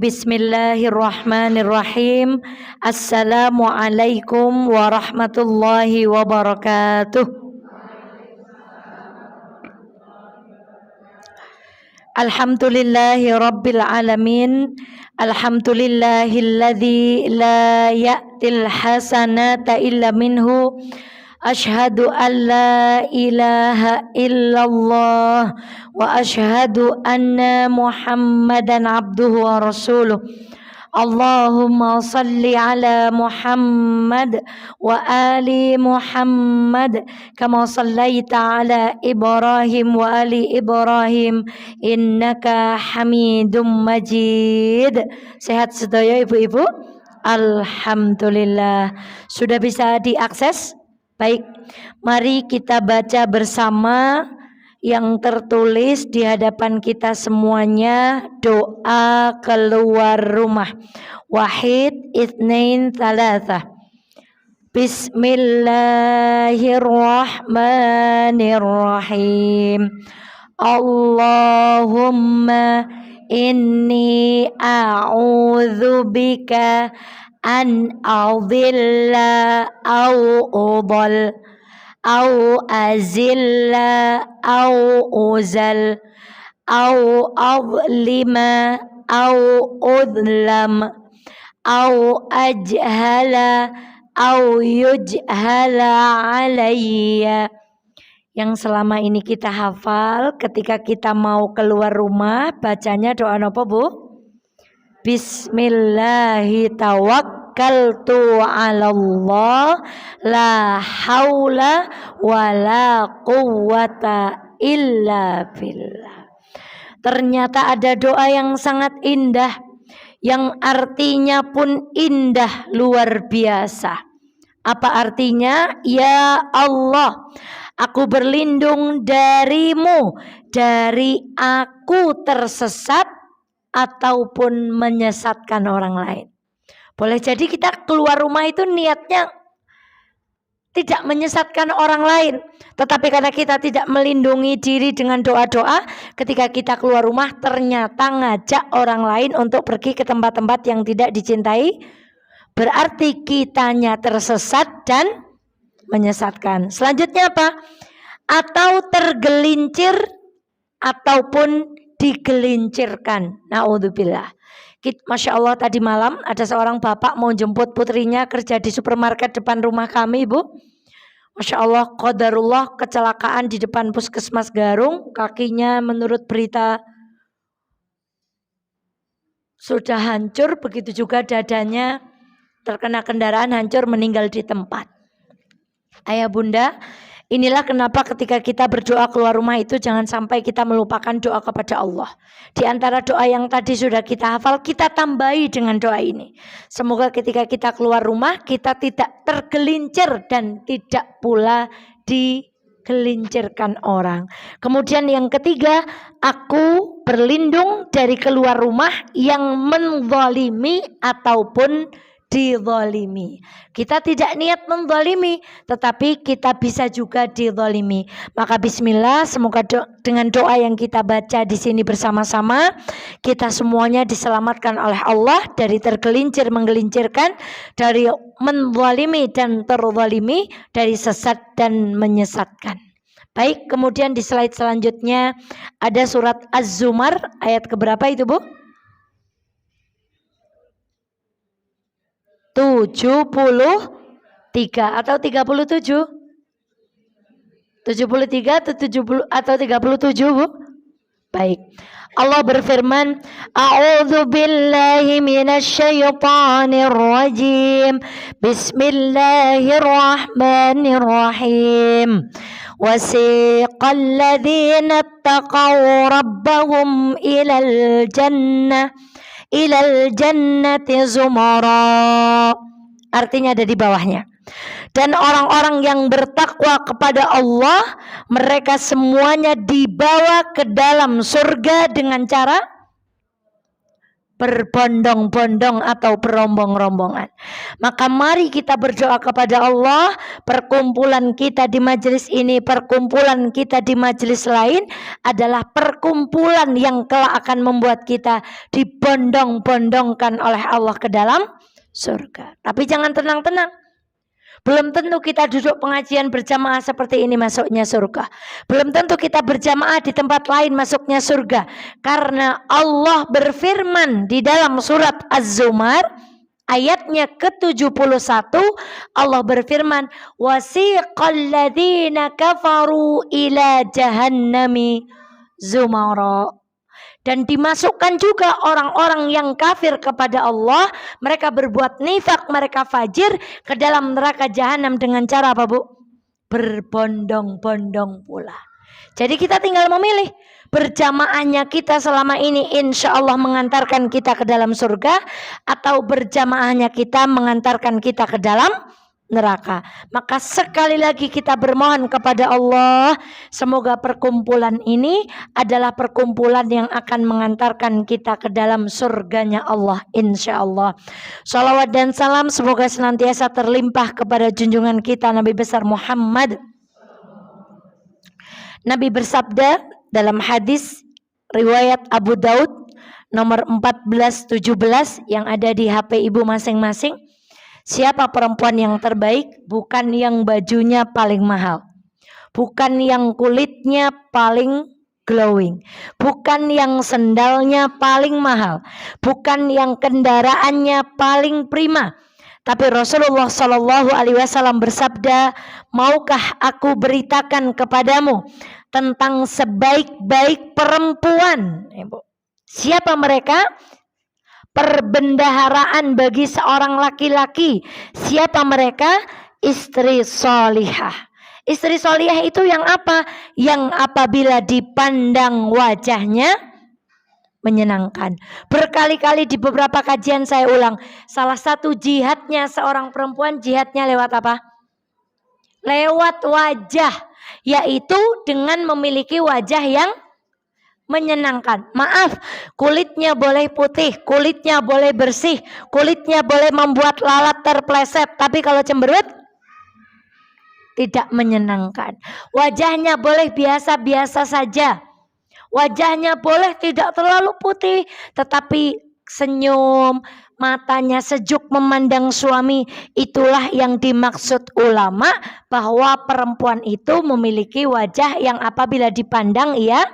Bismillahirrahmanirrahim. Assalamualaikum warahmatullahi wabarakatuh. Alhamdulillahi rabbil alamin. Alhamdulillahilladzi la ya'til hasanata illa minhu. Ashhadu an la ilaha illallah wa ashhadu anna Muhammadan abduhu wa rasuluh. Allahumma salli ala Muhammad wa ali Muhammad kama sallaita ala Ibrahim wa ali Ibrahim innaka Hamidum Majid. Sehat sedaya ibu-ibu? Alhamdulillah. Sudah bisa diakses? Baik, mari kita baca bersama yang tertulis di hadapan kita semuanya, doa keluar rumah. Wahid, itsnain, tsalatsa. Bismillahirrahmanirrahim. Allahumma inni a'udzubika an adilla au udal au azilla au uzal au azlima au udlam au ajhala au yujhala alayya. Yang selama ini kita hafal ketika kita mau keluar rumah, bacanya doa apa, Bu? Bismillahi tawakkaltu 'alallah la haula wala quwwata illa billah. Ternyata ada doa yang sangat indah, yang artinya pun indah luar biasa. Apa artinya? Ya Allah, aku berlindung darimu dari aku tersesat ataupun menyesatkan orang lain. Boleh jadi kita keluar rumah itu niatnya tidak menyesatkan orang lain, tetapi karena kita tidak melindungi diri dengan doa-doa, ketika kita keluar rumah ternyata ngajak orang lain untuk pergi ke tempat-tempat yang tidak dicintai, berarti kitanya tersesat dan menyesatkan. Selanjutnya apa? Atau tergelincir ataupun digelincirkan. Naudzubillah. Masya Allah, tadi malam ada seorang bapak mau jemput putrinya kerja di supermarket depan rumah kami, Bu. Masya Allah, qadarullah, kecelakaan di depan Puskesmas Garung. Kakinya menurut berita sudah hancur, begitu juga dadanya terkena kendaraan hancur, meninggal di tempat. Ayah bunda, inilah kenapa ketika kita berdoa keluar rumah itu jangan sampai kita melupakan doa kepada Allah. Di antara doa yang tadi sudah kita hafal, kita tambahi dengan doa ini. Semoga ketika kita keluar rumah kita tidak tergelincir dan tidak pula digelincirkan orang. Kemudian yang ketiga, aku berlindung dari keluar rumah yang menzalimi ataupun dizalimi. Kita tidak niat menzalimi, tetapi kita bisa juga dizalimi. Maka bismillah, semoga dengan doa yang kita baca di sini bersama-sama, kita semuanya diselamatkan oleh Allah dari tergelincir menggelincirkan, dari menzalimi dan terzalimi, dari sesat dan menyesatkan. Baik, kemudian di slide selanjutnya ada surat Az-Zumar ayat keberapa itu, Bu? 73 atau 37? 73 atau 70 atau 37, Bu? Baik. Allah berfirman, A'udzu billahi minasyaitonir rajim. Bismillahirrahmanirrahim. Wasiqal ladzina taqaw rabbahum ilal jannati zumara. Artinya ada di bawahnya. Dan orang-orang yang bertakwa kepada Allah, mereka semuanya dibawa ke dalam surga dengan cara berbondong-bondong atau berombong-rombongan. Maka mari kita berdoa kepada Allah, perkumpulan kita di majelis ini, perkumpulan kita di majelis lain adalah perkumpulan yang kelak akan membuat kita dibondong-bondongkan oleh Allah ke dalam surga. Tapi jangan tenang-tenang. Belum tentu kita duduk pengajian berjamaah seperti ini masuknya surga. Belum tentu kita berjamaah di tempat lain masuknya surga. Karena Allah berfirman di dalam surat Az-Zumar ayatnya ke-71, Allah berfirman, wasiqal ladzina kafaru ila jahannami zumara. Dan dimasukkan juga orang-orang yang kafir kepada Allah, mereka berbuat nifak, mereka fajir ke dalam neraka jahanam dengan cara apa, Bu? Berbondong-bondong pula. Jadi kita tinggal memilih, berjamaahnya kita selama ini insya Allah mengantarkan kita ke dalam surga, atau berjamaahnya kita mengantarkan kita ke dalam neraka. Maka sekali lagi kita bermohon kepada Allah, semoga perkumpulan ini adalah perkumpulan yang akan mengantarkan kita ke dalam surganya Allah insya Allah. Salawat dan salam semoga senantiasa terlimpah kepada junjungan kita Nabi besar Muhammad. Nabi bersabda dalam hadis riwayat Abu Daud nomor 1417 yang ada di HP ibu masing-masing, siapa perempuan yang terbaik? Bukan yang bajunya paling mahal, bukan yang kulitnya paling glowing, bukan yang sendalnya paling mahal, bukan yang kendaraannya paling prima. Tapi Rasulullah Shallallahu Alaihi Wasallam bersabda, maukah aku beritakan kepadamu tentang sebaik-baik perempuan? Siapa mereka? Perbendaharaan bagi seorang laki-laki. Siapa mereka? Istri solihah. Istri solihah itu yang apa? Yang apabila dipandang wajahnya menyenangkan. Berkali-kali di beberapa kajian saya ulang, salah satu jihadnya seorang perempuan, jihadnya lewat apa? Lewat wajah, yaitu dengan memiliki wajah yang menyenangkan. Maaf, kulitnya boleh putih, kulitnya boleh bersih, kulitnya boleh membuat lalat terpleset, tapi kalau cemberut tidak menyenangkan. Wajahnya boleh biasa-biasa saja. Wajahnya boleh tidak terlalu putih, tetapi senyum, matanya sejuk memandang suami. Itulah yang dimaksud ulama, bahwa perempuan itu memiliki wajah yang apabila dipandang ia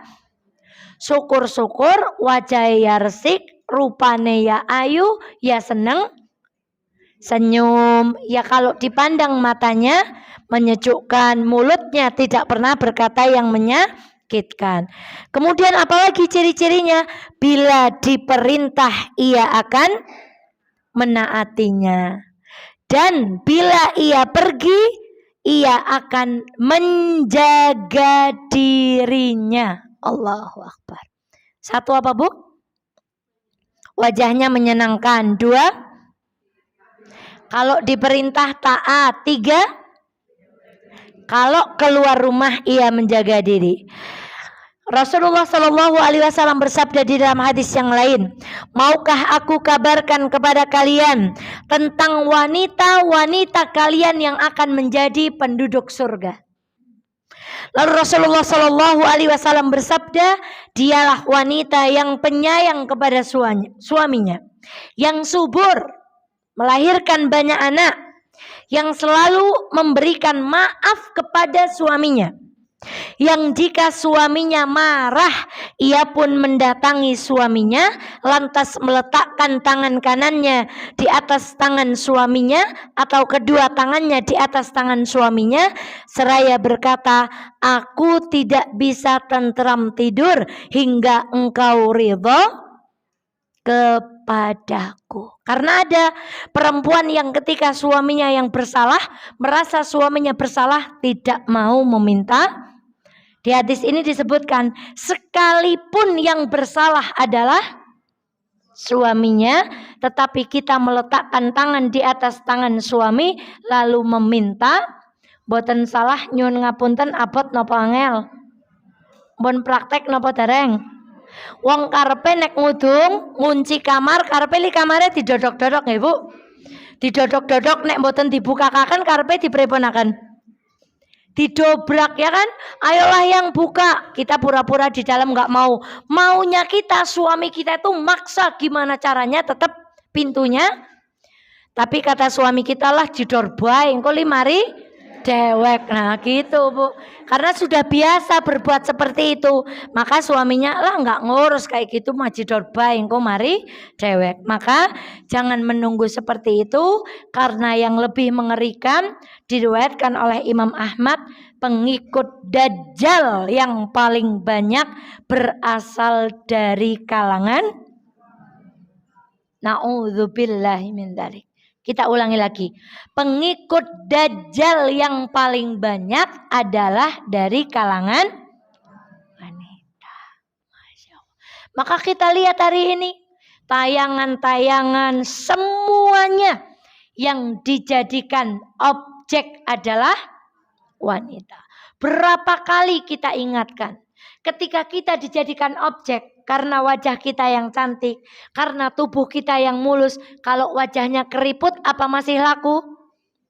syukur-syukur, wajah ya resik, rupane ya ayu, ya seneng, senyum. Ya kalau dipandang matanya menyejukkan, mulutnya tidak pernah berkata yang menyakitkan. Kemudian apalagi ciri-cirinya? Bila diperintah ia akan menaatinya, dan bila ia pergi ia akan menjaga dirinya. Allahu Akbar. Satu apa, Bu? Wajahnya menyenangkan. Dua, kalau diperintah taat. Tiga, kalau keluar rumah ia menjaga diri. Rasulullah Shallallahu Alaihi Wasallam bersabda di dalam hadis yang lain, maukah aku kabarkan kepada kalian tentang wanita-wanita kalian yang akan menjadi penduduk surga? Lalu Rasulullah Shallallahu Alaihi Wasallam bersabda, dialah wanita yang penyayang kepada suaminya, yang subur, melahirkan banyak anak, yang selalu memberikan maaf kepada suaminya, yang jika suaminya marah ia pun mendatangi suaminya, lantas meletakkan tangan kanannya di atas tangan suaminya atau kedua tangannya di atas tangan suaminya, seraya berkata, aku tidak bisa tentram tidur hingga engkau ridho kepadaku. Karena ada perempuan yang ketika suaminya yang bersalah, merasa suaminya bersalah, tidak mau meminta. Di hadis ini disebutkan, sekalipun yang bersalah adalah suaminya, tetapi kita meletakkan tangan di atas tangan suami lalu meminta, boten salah nyuwun ngapunten abot napa angel, bon praktek napa dereng. Wong karepe nek ngudung ngunci kamar, karepe li kamare didodok-dodok nggih Bu. Didodok-dodok nek mboten dibukakaken karepe dipreponaken. Didobrak ya kan, ayolah yang buka, kita pura-pura di dalam nggak mau, maunya kita suami kita itu maksa gimana caranya tetap pintunya, tapi kata suami kita lah jidor bae engko mari dewek. Nah gitu Bu, karena sudah biasa berbuat seperti itu, maka suaminya lah nggak ngurus kayak gitu mah jidor bae engko mari dewek. Maka jangan menunggu seperti itu, karena yang lebih mengerikan diriwayatkan oleh Imam Ahmad, pengikut Dajjal yang paling banyak berasal dari kalangan na'udzubillahi min dzalik. Kita ulangi lagi. Pengikut Dajjal yang paling banyak adalah dari kalangan wanita. Masya Allah. Maka kita lihat hari ini tayangan-tayangan semuanya yang dijadikan objek adalah wanita. Berapa kali kita ingatkan, ketika kita dijadikan objek karena wajah kita yang cantik, karena tubuh kita yang mulus, kalau wajahnya keriput apa masih laku?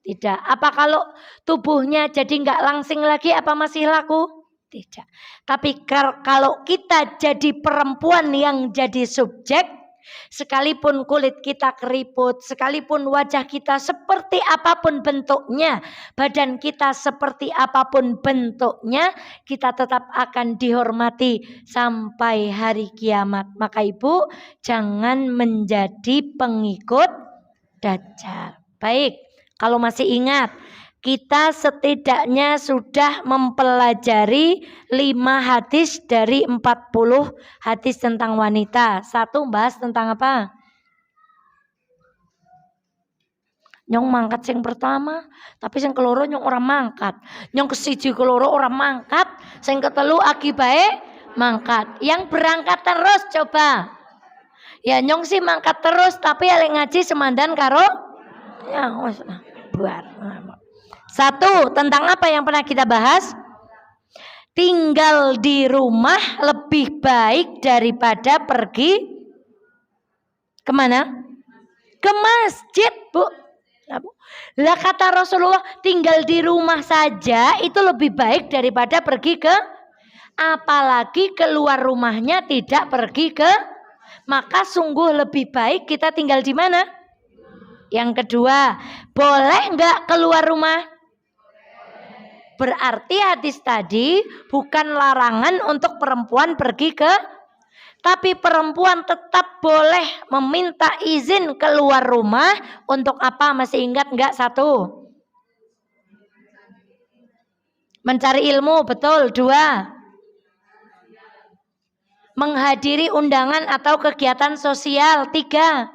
Tidak. Apa kalau tubuhnya jadi nggak langsing lagi apa masih laku? Tidak. Tapi kalau kita jadi perempuan yang jadi subjek, sekalipun kulit kita keriput, sekalipun wajah kita seperti apapun bentuknya, badan kita seperti apapun bentuknya, kita tetap akan dihormati sampai hari kiamat. Maka Ibu jangan menjadi pengikut Dajjal. Baik, kalau masih ingat, kita setidaknya sudah mempelajari 5 hadis dari 40 hadis tentang wanita. Satu bahas tentang apa? Nyong mangkat sing pertama, tapi sing keloro nyong orang mangkat. Nyong kesiji keloro orang mangkat, sing ketelu akibae mangkat. Yang berangkat terus coba. Ya nyong sih mangkat terus, tapi yang ngaji semandan karo ya wes buar. Satu, tentang apa yang pernah kita bahas? Tinggal di rumah lebih baik daripada pergi kemana? Ke masjid, Bu. Lah kata Rasulullah, tinggal di rumah saja itu lebih baik daripada pergi ke, apalagi keluar rumahnya tidak pergi ke, maka sungguh lebih baik kita tinggal di mana? Yang kedua, boleh nggak keluar rumah? Berarti hadis tadi bukan larangan untuk perempuan pergi ke, tapi perempuan tetap boleh meminta izin keluar rumah. Untuk apa? Masih ingat enggak? Satu, mencari ilmu, betul. Dua, menghadiri undangan atau kegiatan sosial. Tiga,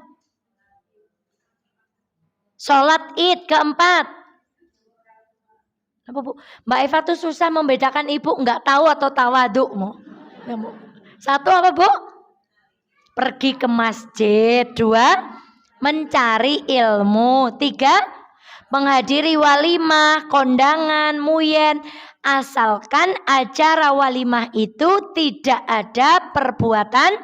sholat id. Keempat, apa Bu? Mbak Eva tuh susah membedakan ibu nggak tahu atau tawaduk mau. Ya, Bu. Satu apa Bu? Pergi ke masjid. Dua, mencari ilmu. Tiga, menghadiri walimah, kondangan, muyen. Asalkan acara walimah itu tidak ada perbuatan.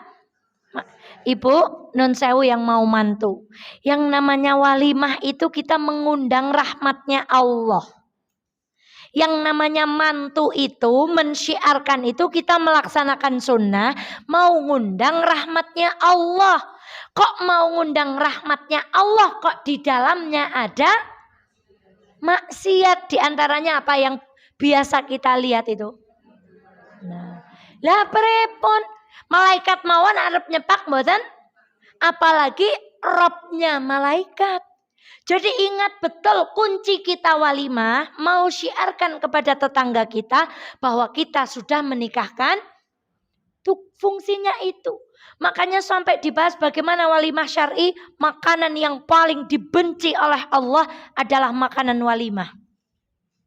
Ibu nun sewu yang mau mantu, yang namanya walimah itu kita mengundang rahmatnya Allah. Yang namanya mantu itu mensyiarkan itu kita melaksanakan sunnah, mau ngundang rahmatnya Allah. Kok mau ngundang rahmatnya Allah, kok di dalamnya ada maksiat? Di antaranya apa yang biasa kita lihat itu? Nah, lah prepon malaikat mawon arep nyepak mboten? Apalagi robnya malaikat. Jadi ingat betul, kunci kita walimah mau syiarkan kepada tetangga kita bahwa kita sudah menikahkan, tuh fungsinya itu. Makanya sampai dibahas bagaimana walimah syar'i, makanan yang paling dibenci oleh Allah adalah makanan walimah.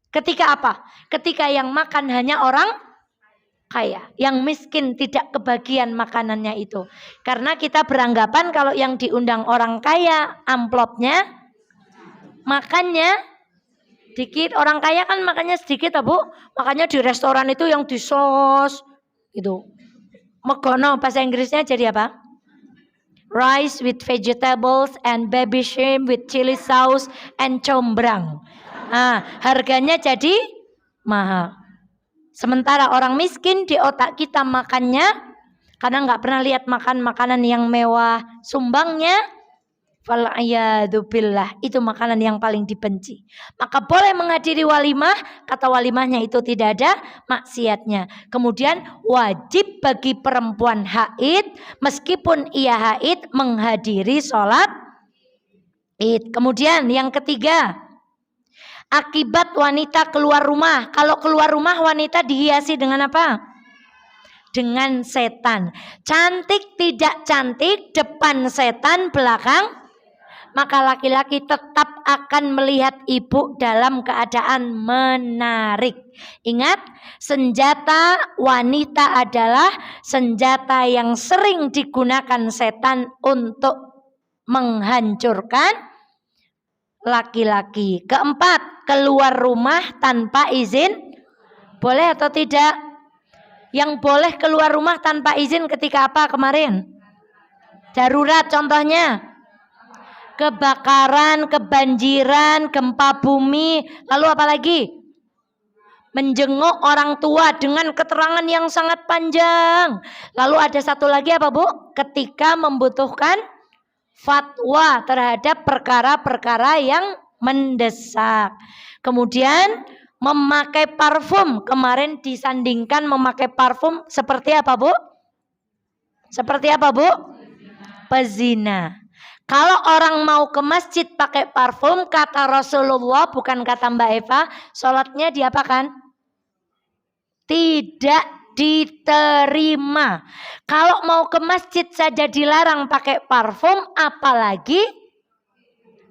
Ketika apa? Ketika yang makan hanya orang kaya, yang miskin tidak kebagian makanannya itu. Karena kita beranggapan kalau yang diundang orang kaya amplopnya makannya dikit, orang kaya kan makannya sedikit, Bu. Makanya di restoran itu yang di sos gitu. Megono bahasa Inggrisnya jadi apa? Rice with vegetables and baby shrimp with chili sauce and combrang. Harganya jadi mahal. Sementara orang miskin di otak kita makannya, karena nggak pernah lihat makan makanan yang mewah, sumbangnya fal'iyadzubillah, itu makanan yang paling dibenci. Maka boleh menghadiri walimah, kata walimahnya itu tidak ada maksiatnya. Kemudian wajib bagi perempuan haid, meskipun ia haid, menghadiri sholat id. Kemudian yang ketiga, akibat wanita keluar rumah. Kalau keluar rumah wanita dihiasi dengan apa? Dengan setan. Cantik tidak cantik, depan setan, belakang, maka laki-laki tetap akan melihat ibu dalam keadaan menarik. Ingat, senjata wanita adalah senjata yang sering digunakan setan untuk menghancurkan laki-laki. Keempat, keluar rumah tanpa izin. Boleh atau tidak? Yang boleh keluar rumah tanpa izin ketika apa kemarin? Darurat, contohnya kebakaran, kebanjiran, gempa bumi, lalu apa lagi? Menjenguk orang tua dengan keterangan yang sangat panjang. Lalu ada satu lagi apa, Bu? Ketika membutuhkan fatwa terhadap perkara-perkara yang mendesak. Kemudian memakai parfum. Kemarin disandingkan memakai parfum seperti apa, Bu? Seperti apa, Bu? Pezina. Kalau orang mau ke masjid pakai parfum, kata Rasulullah, bukan kata Mbak Eva, sholatnya diapakan? Tidak diterima. Kalau mau ke masjid saja dilarang pakai parfum, apalagi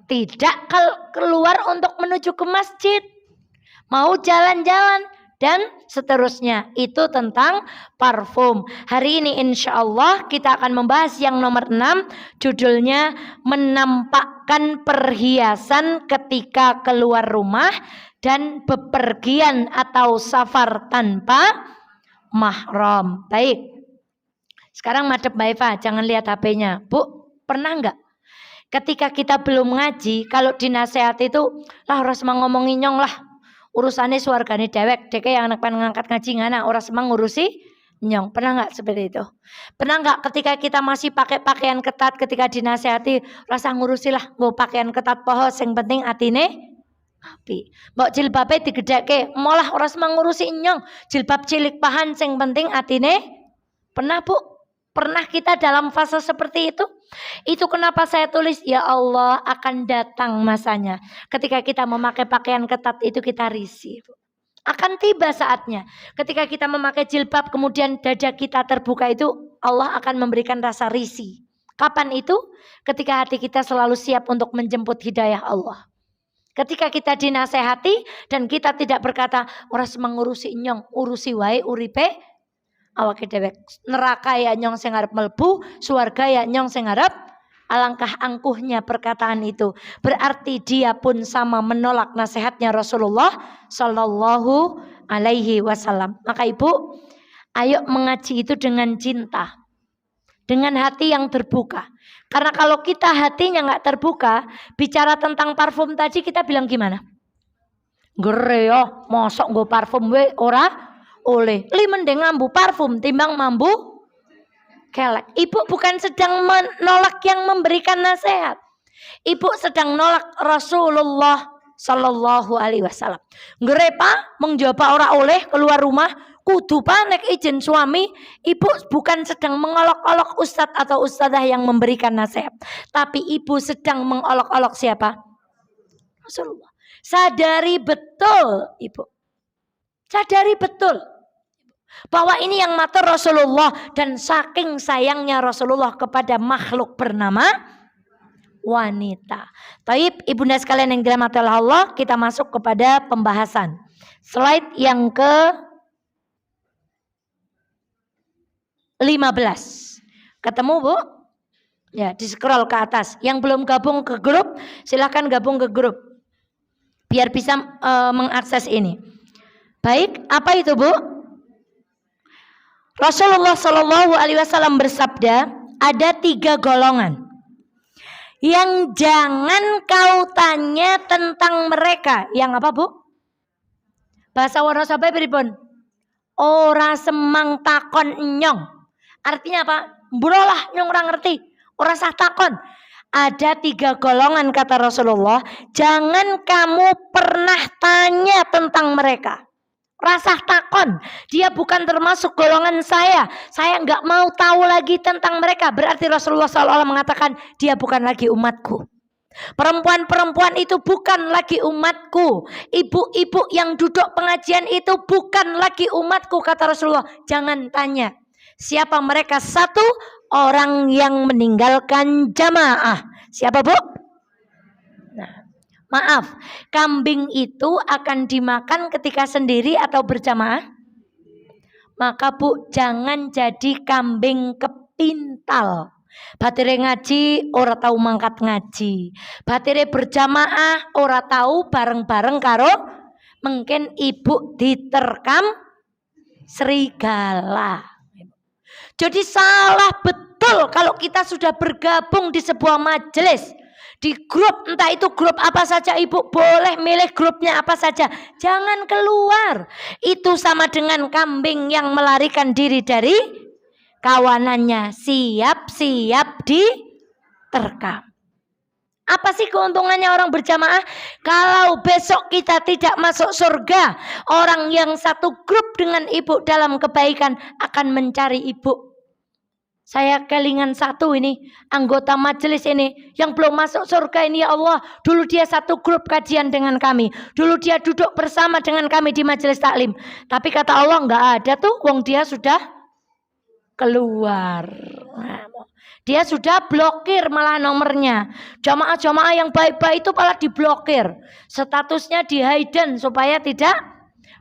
tidak keluar untuk menuju ke masjid. Mau jalan-jalan dan seterusnya. Itu tentang parfum. Hari ini insya Allah kita akan membahas yang nomor 6. Judulnya menampakkan perhiasan ketika keluar rumah dan bepergian atau safar tanpa mahram. Baik. Sekarang madep Mbak Eva, jangan lihat HP-nya. Bu, pernah enggak ketika kita belum ngaji, kalau dinasehat itu, lah harus ngomongin nyong lah, urusannya suargane dewek, deke yang anak ngangkat ngaji ngana, orang semang ngurusi nyong. Pernah nggak seperti itu? Pernah nggak ketika kita masih pakai pakaian ketat, ketika dinasehati, rasa ngurusilah, gue pakaian ketat poho, yang penting atine api. Mbok jilbabe digedeke, malah orang semang ngurusi nyong, jilbab cilik pahan, yang penting atine. Pernah, Bu? Pernah kita dalam fase seperti itu? Itu kenapa saya tulis, ya Allah akan datang masanya ketika kita memakai pakaian ketat itu kita risih. Akan tiba saatnya ketika kita memakai jilbab kemudian dada kita terbuka, itu Allah akan memberikan rasa risih. Kapan itu? Ketika hati kita selalu siap untuk menjemput hidayah Allah. Ketika kita dinasehati dan kita tidak berkata, ora semang ngurusi nyong, urusi wae uripe awake dewek. Neraka ya nyong sing arep mlebu, swarga ya nyong sing arep. Alangkah angkuhnya perkataan itu. Berarti dia pun sama menolak nasihatnya Rasulullah Sallallahu Alaihi Wasallam. Maka Ibu, ayo mengaji itu dengan cinta, dengan hati yang terbuka. Karena kalau kita hatinya nggak terbuka, bicara tentang parfum tadi kita bilang gimana? Gere yo, mosok nggo parfum we ora oleh. Li mending ngambu parfum timbang mambu kelek. Ibu bukan sedang menolak yang memberikan nasihat. Ibu sedang nolak Rasulullah Sallallahu Alaihi Wasallam. Gerepa mengjawab ora oleh keluar rumah, kudu panek izin suami. Ibu bukan sedang mengolok-olok ustadz atau ustadzah yang memberikan nasihat, tapi ibu sedang mengolok-olok siapa? Rasulullah. Sadari betul, Ibu. Sadari betul bahwa ini yang matur Rasulullah, dan saking sayangnya Rasulullah kepada makhluk bernama wanita. Taib, ibunda sekalian yang dirahmati Allah, kita masuk kepada pembahasan. Slide yang ke 15. Ketemu, Bu? Ya, di scroll ke atas. Yang belum gabung ke grup, silahkan gabung ke grup biar bisa mengakses ini. Baik, apa itu, Bu? Rasulullah Shallallahu Alaihi Wasallam bersabda, ada 3 golongan yang jangan kau tanya tentang mereka. Yang apa, Bu? Bahasa Wonosobo pripun? Ora semang takon nyong. Artinya apa? Brolah nyong ora ngerti. Ora sah takon. Ada 3 golongan kata Rasulullah, jangan kamu pernah tanya tentang mereka. Rasa takon, dia bukan termasuk golongan saya nggak mau tahu lagi tentang mereka. Berarti Rasulullah SAW mengatakan dia bukan lagi umatku. Perempuan-perempuan itu bukan lagi umatku. Ibu-ibu yang duduk pengajian itu bukan lagi umatku kata Rasulullah. Jangan tanya siapa mereka. 1, orang yang meninggalkan jamaah. Siapa, Bu? Nah, maaf, kambing itu akan dimakan ketika sendiri atau berjamaah? Maka Bu, jangan jadi kambing kepintal. Batire ngaji, ora tahu mangkat ngaji. Batire berjamaah, ora tahu bareng-bareng karo mungkin ibu diterkam serigala. Jadi salah betul kalau kita sudah bergabung di sebuah majelis, di grup, entah itu grup apa saja, ibu boleh milih grupnya apa saja, jangan keluar. Itu sama dengan kambing yang melarikan diri dari kawanannya, siap-siap diterkam. Apa sih keuntungannya orang berjamaah? Kalau besok kita tidak masuk surga, orang yang satu grup dengan ibu dalam kebaikan akan mencari ibu. Saya kelingan satu ini, anggota majelis ini yang belum masuk surga ini, ya Allah. Dulu dia satu grup kajian dengan kami. Dulu dia duduk bersama dengan kami di majelis taklim. Tapi kata Allah nggak ada tuh, wong dia sudah keluar. Dia sudah blokir malah nomornya. Jamaah-jamaah yang baik-baik itu malah diblokir. Statusnya di hidden supaya tidak.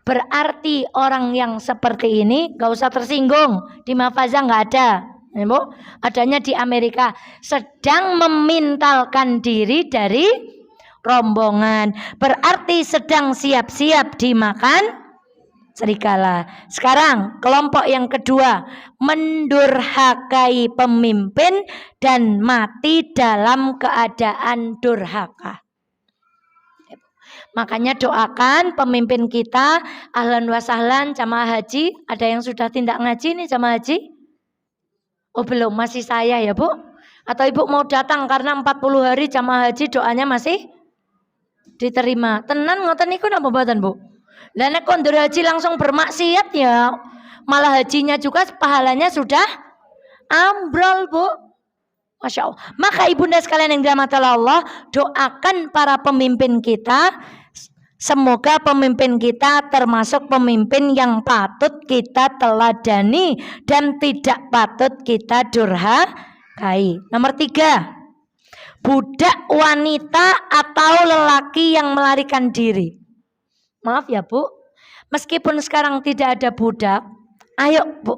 Berarti orang yang seperti ini gak usah tersinggung. Di Mahfazah gak ada. Adanya di Amerika. Sedang memintalkan diri dari rombongan. Berarti sedang siap-siap dimakan serigala. Sekarang kelompok yang kedua, mendurhakai pemimpin dan mati dalam keadaan durhaka. Makanya doakan pemimpin kita, ahlan wa sahlan jamaah haji. Ada yang sudah tindak ngaji nih jamaah haji? Oh belum, masih saya ya Bu? Atau Ibu mau datang karena 40 hari jamaah haji doanya masih diterima. Tenan ngoten niku napa mboten Bu? Lah nek kondur haji langsung bermaksiat ya, malah hajinya juga pahalanya sudah ambrol Bu. Masya Allah. Maka ibunda sekalian yang dirahmati Allah, doakan para pemimpin kita. Semoga pemimpin kita termasuk pemimpin yang patut kita teladani dan tidak patut kita durhakai. Nomor 3, budak wanita atau lelaki yang melarikan diri. Maaf ya Bu, meskipun sekarang tidak ada budak, ayo Bu,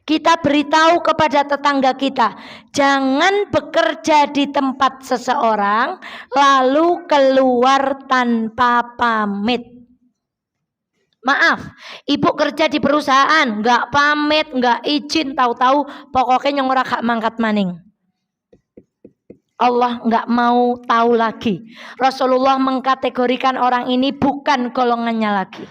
kita beritahu kepada tetangga kita, jangan bekerja di tempat seseorang lalu keluar tanpa pamit. Maaf, ibu kerja di perusahaan, nggak pamit, nggak izin, tahu-tahu pokoknya yang ora gak mangkat maning. Allah nggak mau tahu lagi. Rasulullah mengkategorikan orang ini bukan golongannya lagi.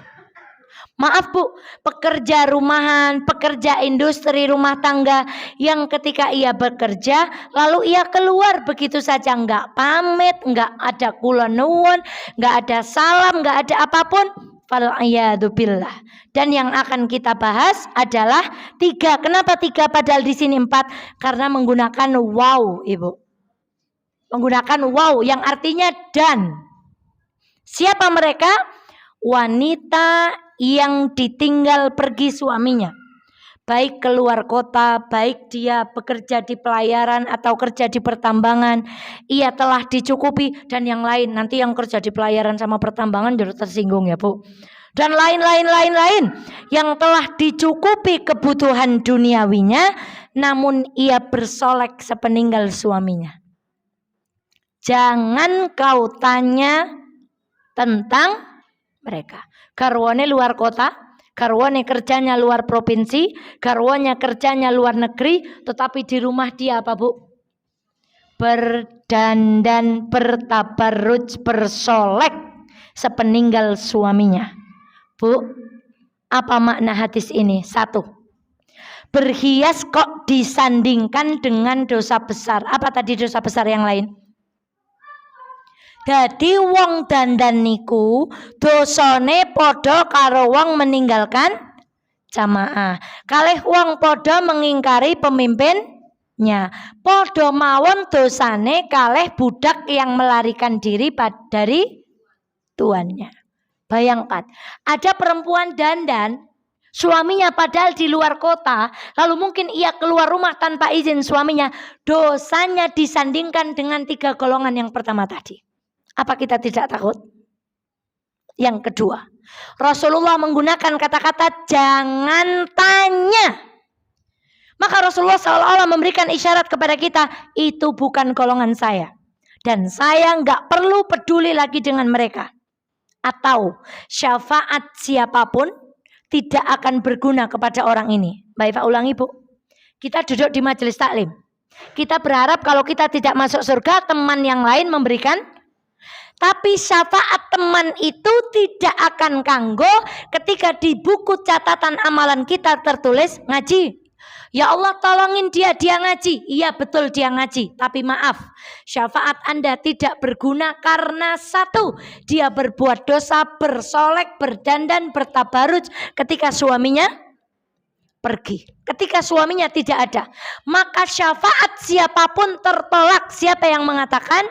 Maaf Bu, pekerja rumahan, pekerja industri rumah tangga yang ketika ia bekerja lalu ia keluar begitu saja, nggak pamit, nggak ada kula nuwun, nggak ada salam, nggak ada apapun. Fal'iyadzubillah. Dan yang akan kita bahas adalah 3. Kenapa 3 padahal di sini 4? Karena menggunakan wow Ibu. Menggunakan wow yang artinya dan. Siapa mereka? Wanita yang ditinggal pergi suaminya. Baik keluar kota, baik dia bekerja di pelayaran atau kerja di pertambangan. Ia telah dicukupi dan yang lain. Nanti yang kerja di pelayaran sama pertambangan jadi tersinggung ya Bu. Dan lain-lain. Yang telah dicukupi kebutuhan duniawinya. Namun ia bersolek sepeninggal suaminya. Jangan kau tanya tentang mereka. Garwane luar kota, Garwane kerjanya luar provinsi, garwanya kerjanya luar negeri, tetapi di rumah dia apa Bu? Berdandan, bertabarruj, bersolek sepeninggal suaminya. Bu, apa makna hadis ini? 1. Berhias kok disandingkan dengan dosa besar. Apa tadi dosa besar yang lain? Dadi wong dandan niku dosane padha karo wong meninggalkan jamaah. Kalih wong padha mengingkari pemimpinnya. Padha mawon dosane kalih budak yang melarikan diri dari tuannya. Bayangkan, ada perempuan dandan, suaminya padahal di luar kota, lalu mungkin ia keluar rumah tanpa izin suaminya. Dosanya disandingkan dengan 3 golongan yang pertama tadi. Apa kita tidak takut? Yang kedua, Rasulullah menggunakan kata-kata jangan tanya. Maka Rasulullah seolah-olah memberikan isyarat kepada kita, itu bukan golongan saya. Dan saya nggak perlu peduli lagi dengan mereka. Atau syafaat siapapun tidak akan berguna kepada orang ini. Baik Pak, ulangi Bu. Kita duduk di majelis taklim. Kita berharap kalau kita tidak masuk surga, teman yang lain memberikan. Tapi syafaat teman itu tidak akan kanggo ketika di buku catatan amalan kita tertulis ngaji. Ya Allah tolongin dia ngaji. Iya betul dia ngaji. Tapi maaf, syafaat Anda tidak berguna karena 1, dia berbuat dosa, bersolek, berdandan, bertabarruj ketika suaminya pergi. Ketika suaminya tidak ada. Maka syafaat siapapun tertolak. Siapa yang mengatakan?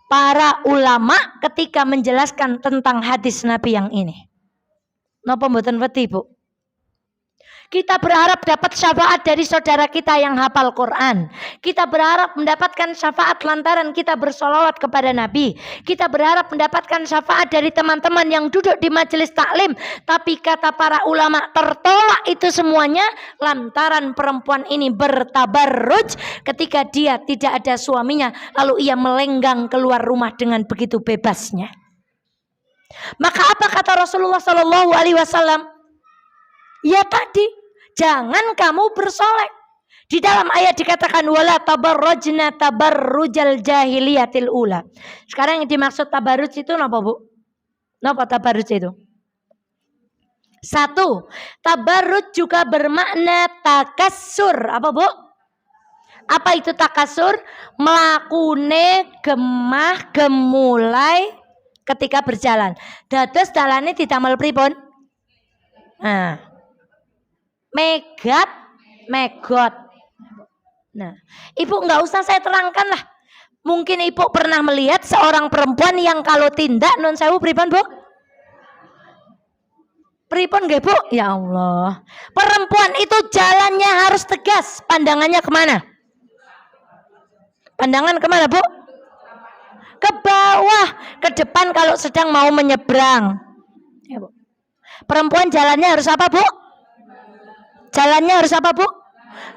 Para ulama ketika menjelaskan tentang hadis Nabi yang ini. Napa mboten wedi, Bu? Kita berharap dapat syafaat dari saudara kita yang hafal Quran. Kita berharap mendapatkan syafaat lantaran kita bersolawat kepada Nabi. Kita berharap mendapatkan syafaat dari teman-teman yang duduk di majelis taklim. Tapi kata para ulama tertolak itu semuanya lantaran perempuan ini bertabarruj ketika dia tidak ada suaminya. Lalu ia melenggang keluar rumah dengan begitu bebasnya. Maka apa kata Rasulullah SAW? Ya tadi, jangan kamu bersolek. Di dalam ayat dikatakan wala tabarrujna tabarrujal jahiliyatil ula. Sekarang yang dimaksud tabarruj itu apa Bu? Apa tabarruj itu? 1, tabarruj juga bermakna takassur. Apa Bu? Apa itu takassur? Melakune gemah gemulai ketika berjalan. Dados dalane didamel pripun? Nah, megot. Nah, Ibu nggak usah saya terangkan lah. Mungkin Ibu pernah melihat seorang perempuan yang kalau tindak non sewu pripun Bu? Pripun nggih Bu? Ya Allah. Perempuan itu jalannya harus tegas. Pandangannya kemana? Pandangan kemana Bu? Ke bawah, ke depan kalau sedang mau menyeberang. Ya, Bu. Perempuan jalannya harus apa Bu? Jalannya harus apa Bu?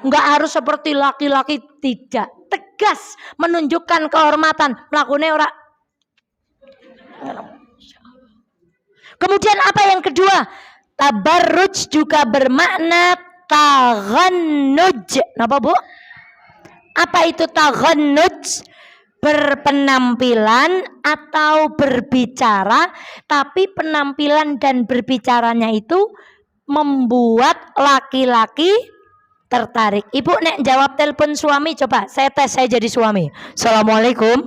Enggak harus seperti laki-laki, tidak. Tegas, menunjukkan kehormatan. Melakukannya ora. Kemudian apa yang kedua? Tabarruj juga bermakna taghannuj. Apa Bu? Apa itu taghannuj? Berpenampilan atau berbicara, tapi penampilan dan berbicaranya itu membuat laki-laki tertarik. Ibu nek jawab telepon suami, coba saya tes, saya jadi suami. Assalamualaikum.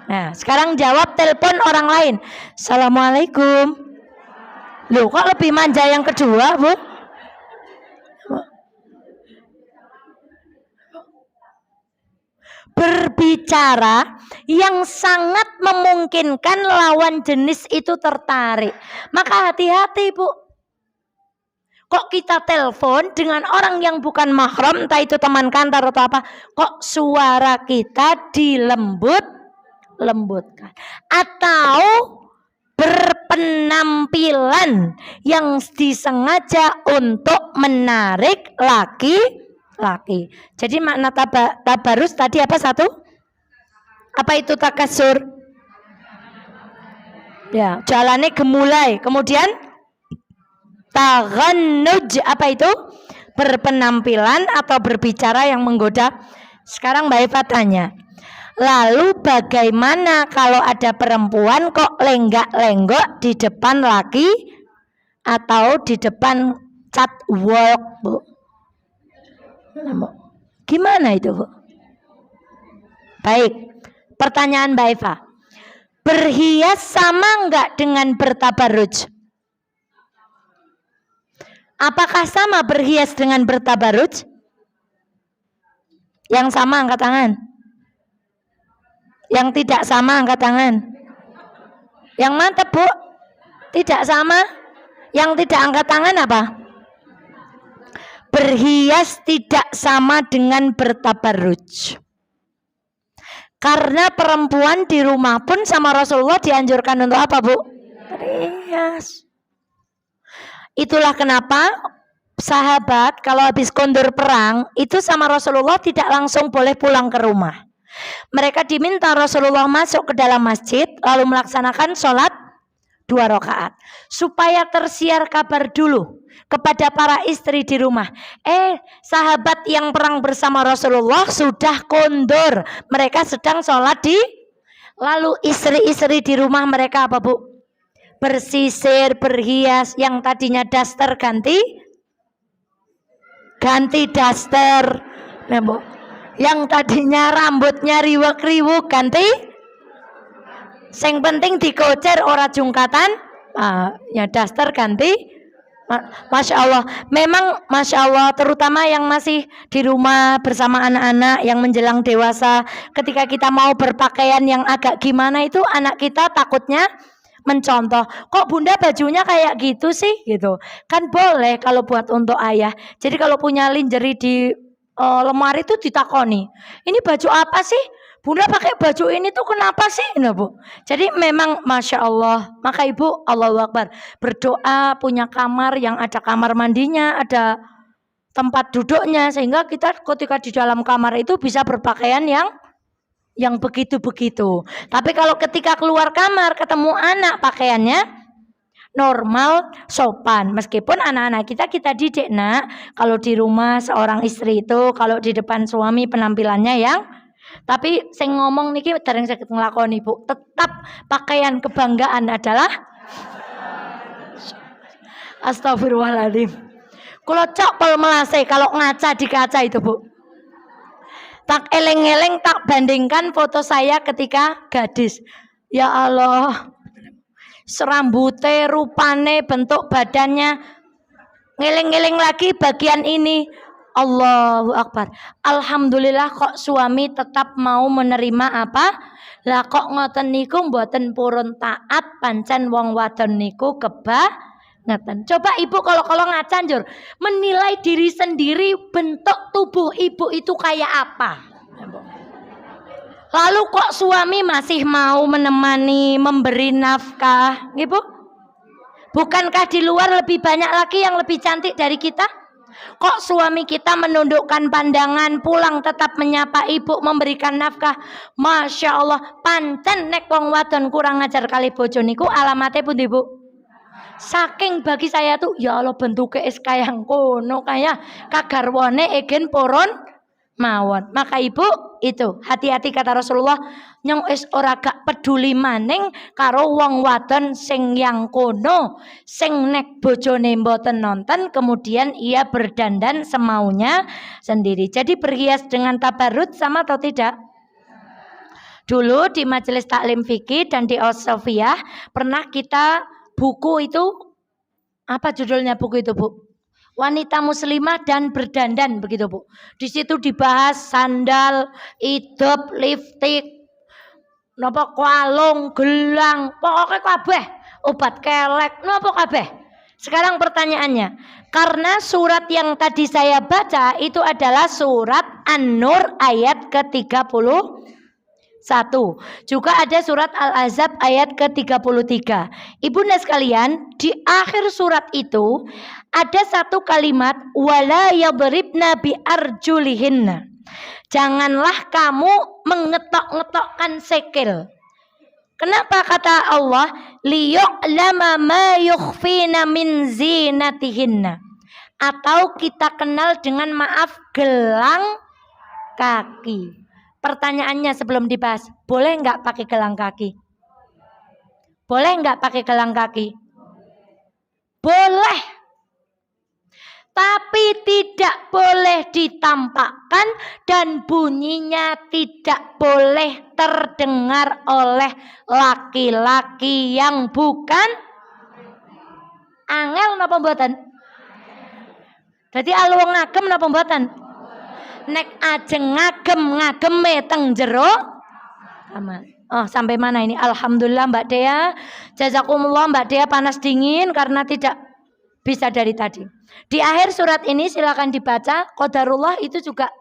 Nah, sekarang jawab telepon orang lain. Assalamualaikum. Loh, kok lebih manja yang kedua, Bu? Berbicara yang sangat memungkinkan lawan jenis itu tertarik. Maka hati-hati Bu. Kok kita telepon dengan orang yang bukan mahram, entah itu teman kantor atau apa, kok suara kita dilembutkan. Atau berpenampilan yang disengaja untuk menarik laki-laki. Jadi makna tabarus tadi apa 1? Apa itu takasur? Ya, jalannya gemulai. Kemudian Taghannuj, apa itu? Berpenampilan atau berbicara yang menggoda. Sekarang Mbak Eva tanya, lalu bagaimana kalau ada perempuan kok lenggak-lenggok di depan laki atau di depan catwalk, Bu? Gimana itu, Bu? Baik, pertanyaan Mbak Eva. Berhias sama enggak dengan bertabarruj? Apakah sama berhias dengan bertabarruj? Yang sama angkat tangan. Yang tidak sama angkat tangan. Yang mantap, Bu? Tidak sama. Yang tidak angkat tangan apa? Berhias tidak sama dengan bertabarruj. Karena perempuan di rumah pun sama Rasulullah dianjurkan untuk apa, Bu? Berhias. Itulah kenapa sahabat kalau habis kondur perang itu sama Rasulullah tidak langsung boleh pulang ke rumah. Mereka diminta Rasulullah masuk ke dalam masjid lalu melaksanakan sholat 2 rakaat supaya tersiar kabar dulu kepada para istri di rumah. Sahabat yang perang bersama Rasulullah sudah kondur, mereka sedang sholat lalu istri-istri di rumah mereka apa, Bu? Bersisir, berhias, yang tadinya daster ganti daster, yang tadinya rambutnya riwek-riwuk ganti, sing penting dikocer ora jungkatan, ya daster ganti. Masya Allah, memang Masya Allah, terutama yang masih di rumah bersama anak-anak yang menjelang dewasa, ketika kita mau berpakaian yang agak gimana itu anak kita takutnya mencontoh, kok bunda bajunya kayak gitu sih, gitu kan. Boleh kalau buat untuk ayah. Jadi kalau punya lingerie di lemari itu ditakoni, ini baju apa sih bunda pakai baju ini tuh kenapa sih, nah, Bu? Jadi memang Masya Allah, maka ibu Allahu Akbar berdoa punya kamar yang ada kamar mandinya, ada tempat duduknya, sehingga kita ketika di dalam kamar itu bisa berpakaian yang begitu-begitu. Tapi kalau ketika keluar kamar ketemu anak pakaiannya normal, sopan. Meskipun anak-anak kita didik, nak, kalau di rumah seorang istri itu kalau di depan suami penampilannya yang, tapi saya ngomong niki dereng saged nglakoni, Bu. Tetap pakaian kebanggaan adalah astagfirullahaladzim. Kalau cok pol melase kalau ngaca di kaca itu, Bu. Tak eleng-eleng tak bandingkan foto saya ketika gadis. Ya Allah, serambute, rupane, bentuk badannya. Ngeleng-ngeleng lagi bagian ini. Allahu Akbar. Alhamdulillah kok suami tetap mau menerima apa? Lah kok ngoten niku mboten purun taat, pancen wong wadon niku ngeten. Coba ibu kalau ngaca njur menilai diri sendiri, bentuk tubuh ibu itu kayak apa. Lalu kok suami masih mau menemani, memberi nafkah, ibu? Bukankah di luar lebih banyak lagi yang lebih cantik dari kita? Kok suami kita menundukkan pandangan, pulang tetap menyapa ibu, memberikan nafkah? Masya Allah, pancen nek wong wadon kurang ngajar kali bojo niku alamatnya pun ibu. Saking bagi saya tuh ya Allah bentuknya es kayang kono kayak kagarwane egen poron mawon. Maka ibu itu hati-hati kata Rasulullah, nyong es ora gak peduli maning karo wong wadon sing yang kono sing nek bojone mboten nonton kemudian ia berdandan semaunya sendiri. Jadi berhias dengan tabarut sama atau tidak? Dulu di majelis taklim fikih dan di Al-Sofiyah pernah kita buku itu, apa judulnya buku itu, Bu? Wanita muslimah dan berdandan, begitu, Bu. Di situ dibahas sandal, idop, lipstik, napa kalung, gelang, pokoknya kabeh, obat kelek, napa kabeh. Sekarang pertanyaannya, karena surat yang tadi saya baca itu adalah surat An-Nur ayat ke-31. Juga ada surat Al-Ahzab ayat ke-33. Ibunda sekalian, di akhir surat itu ada satu kalimat wala yadribna bi arjulihinna. Janganlah kamu mengetok-ngetokkan sikil. Kenapa kata Allah? liyu'lama ma yukhfina min zinatihinna. Atau kita kenal dengan maaf gelang kaki. Pertanyaannya sebelum dibahas, boleh nggak pakai gelang kaki? Boleh nggak pakai gelang kaki? Boleh. Tapi tidak boleh ditampakkan dan bunyinya tidak boleh terdengar oleh laki-laki yang bukan angel napa mboten? Dadi alung ngagem napa mboten? Nek ajeng ngagem-ngageme teng jero kamar. Oh, sampai mana ini? Alhamdulillah Mbak Dea. Jazakumullah Mbak Dea panas dingin karena tidak bisa dari tadi. Di akhir surat ini silakan dibaca. Qadarullah itu juga.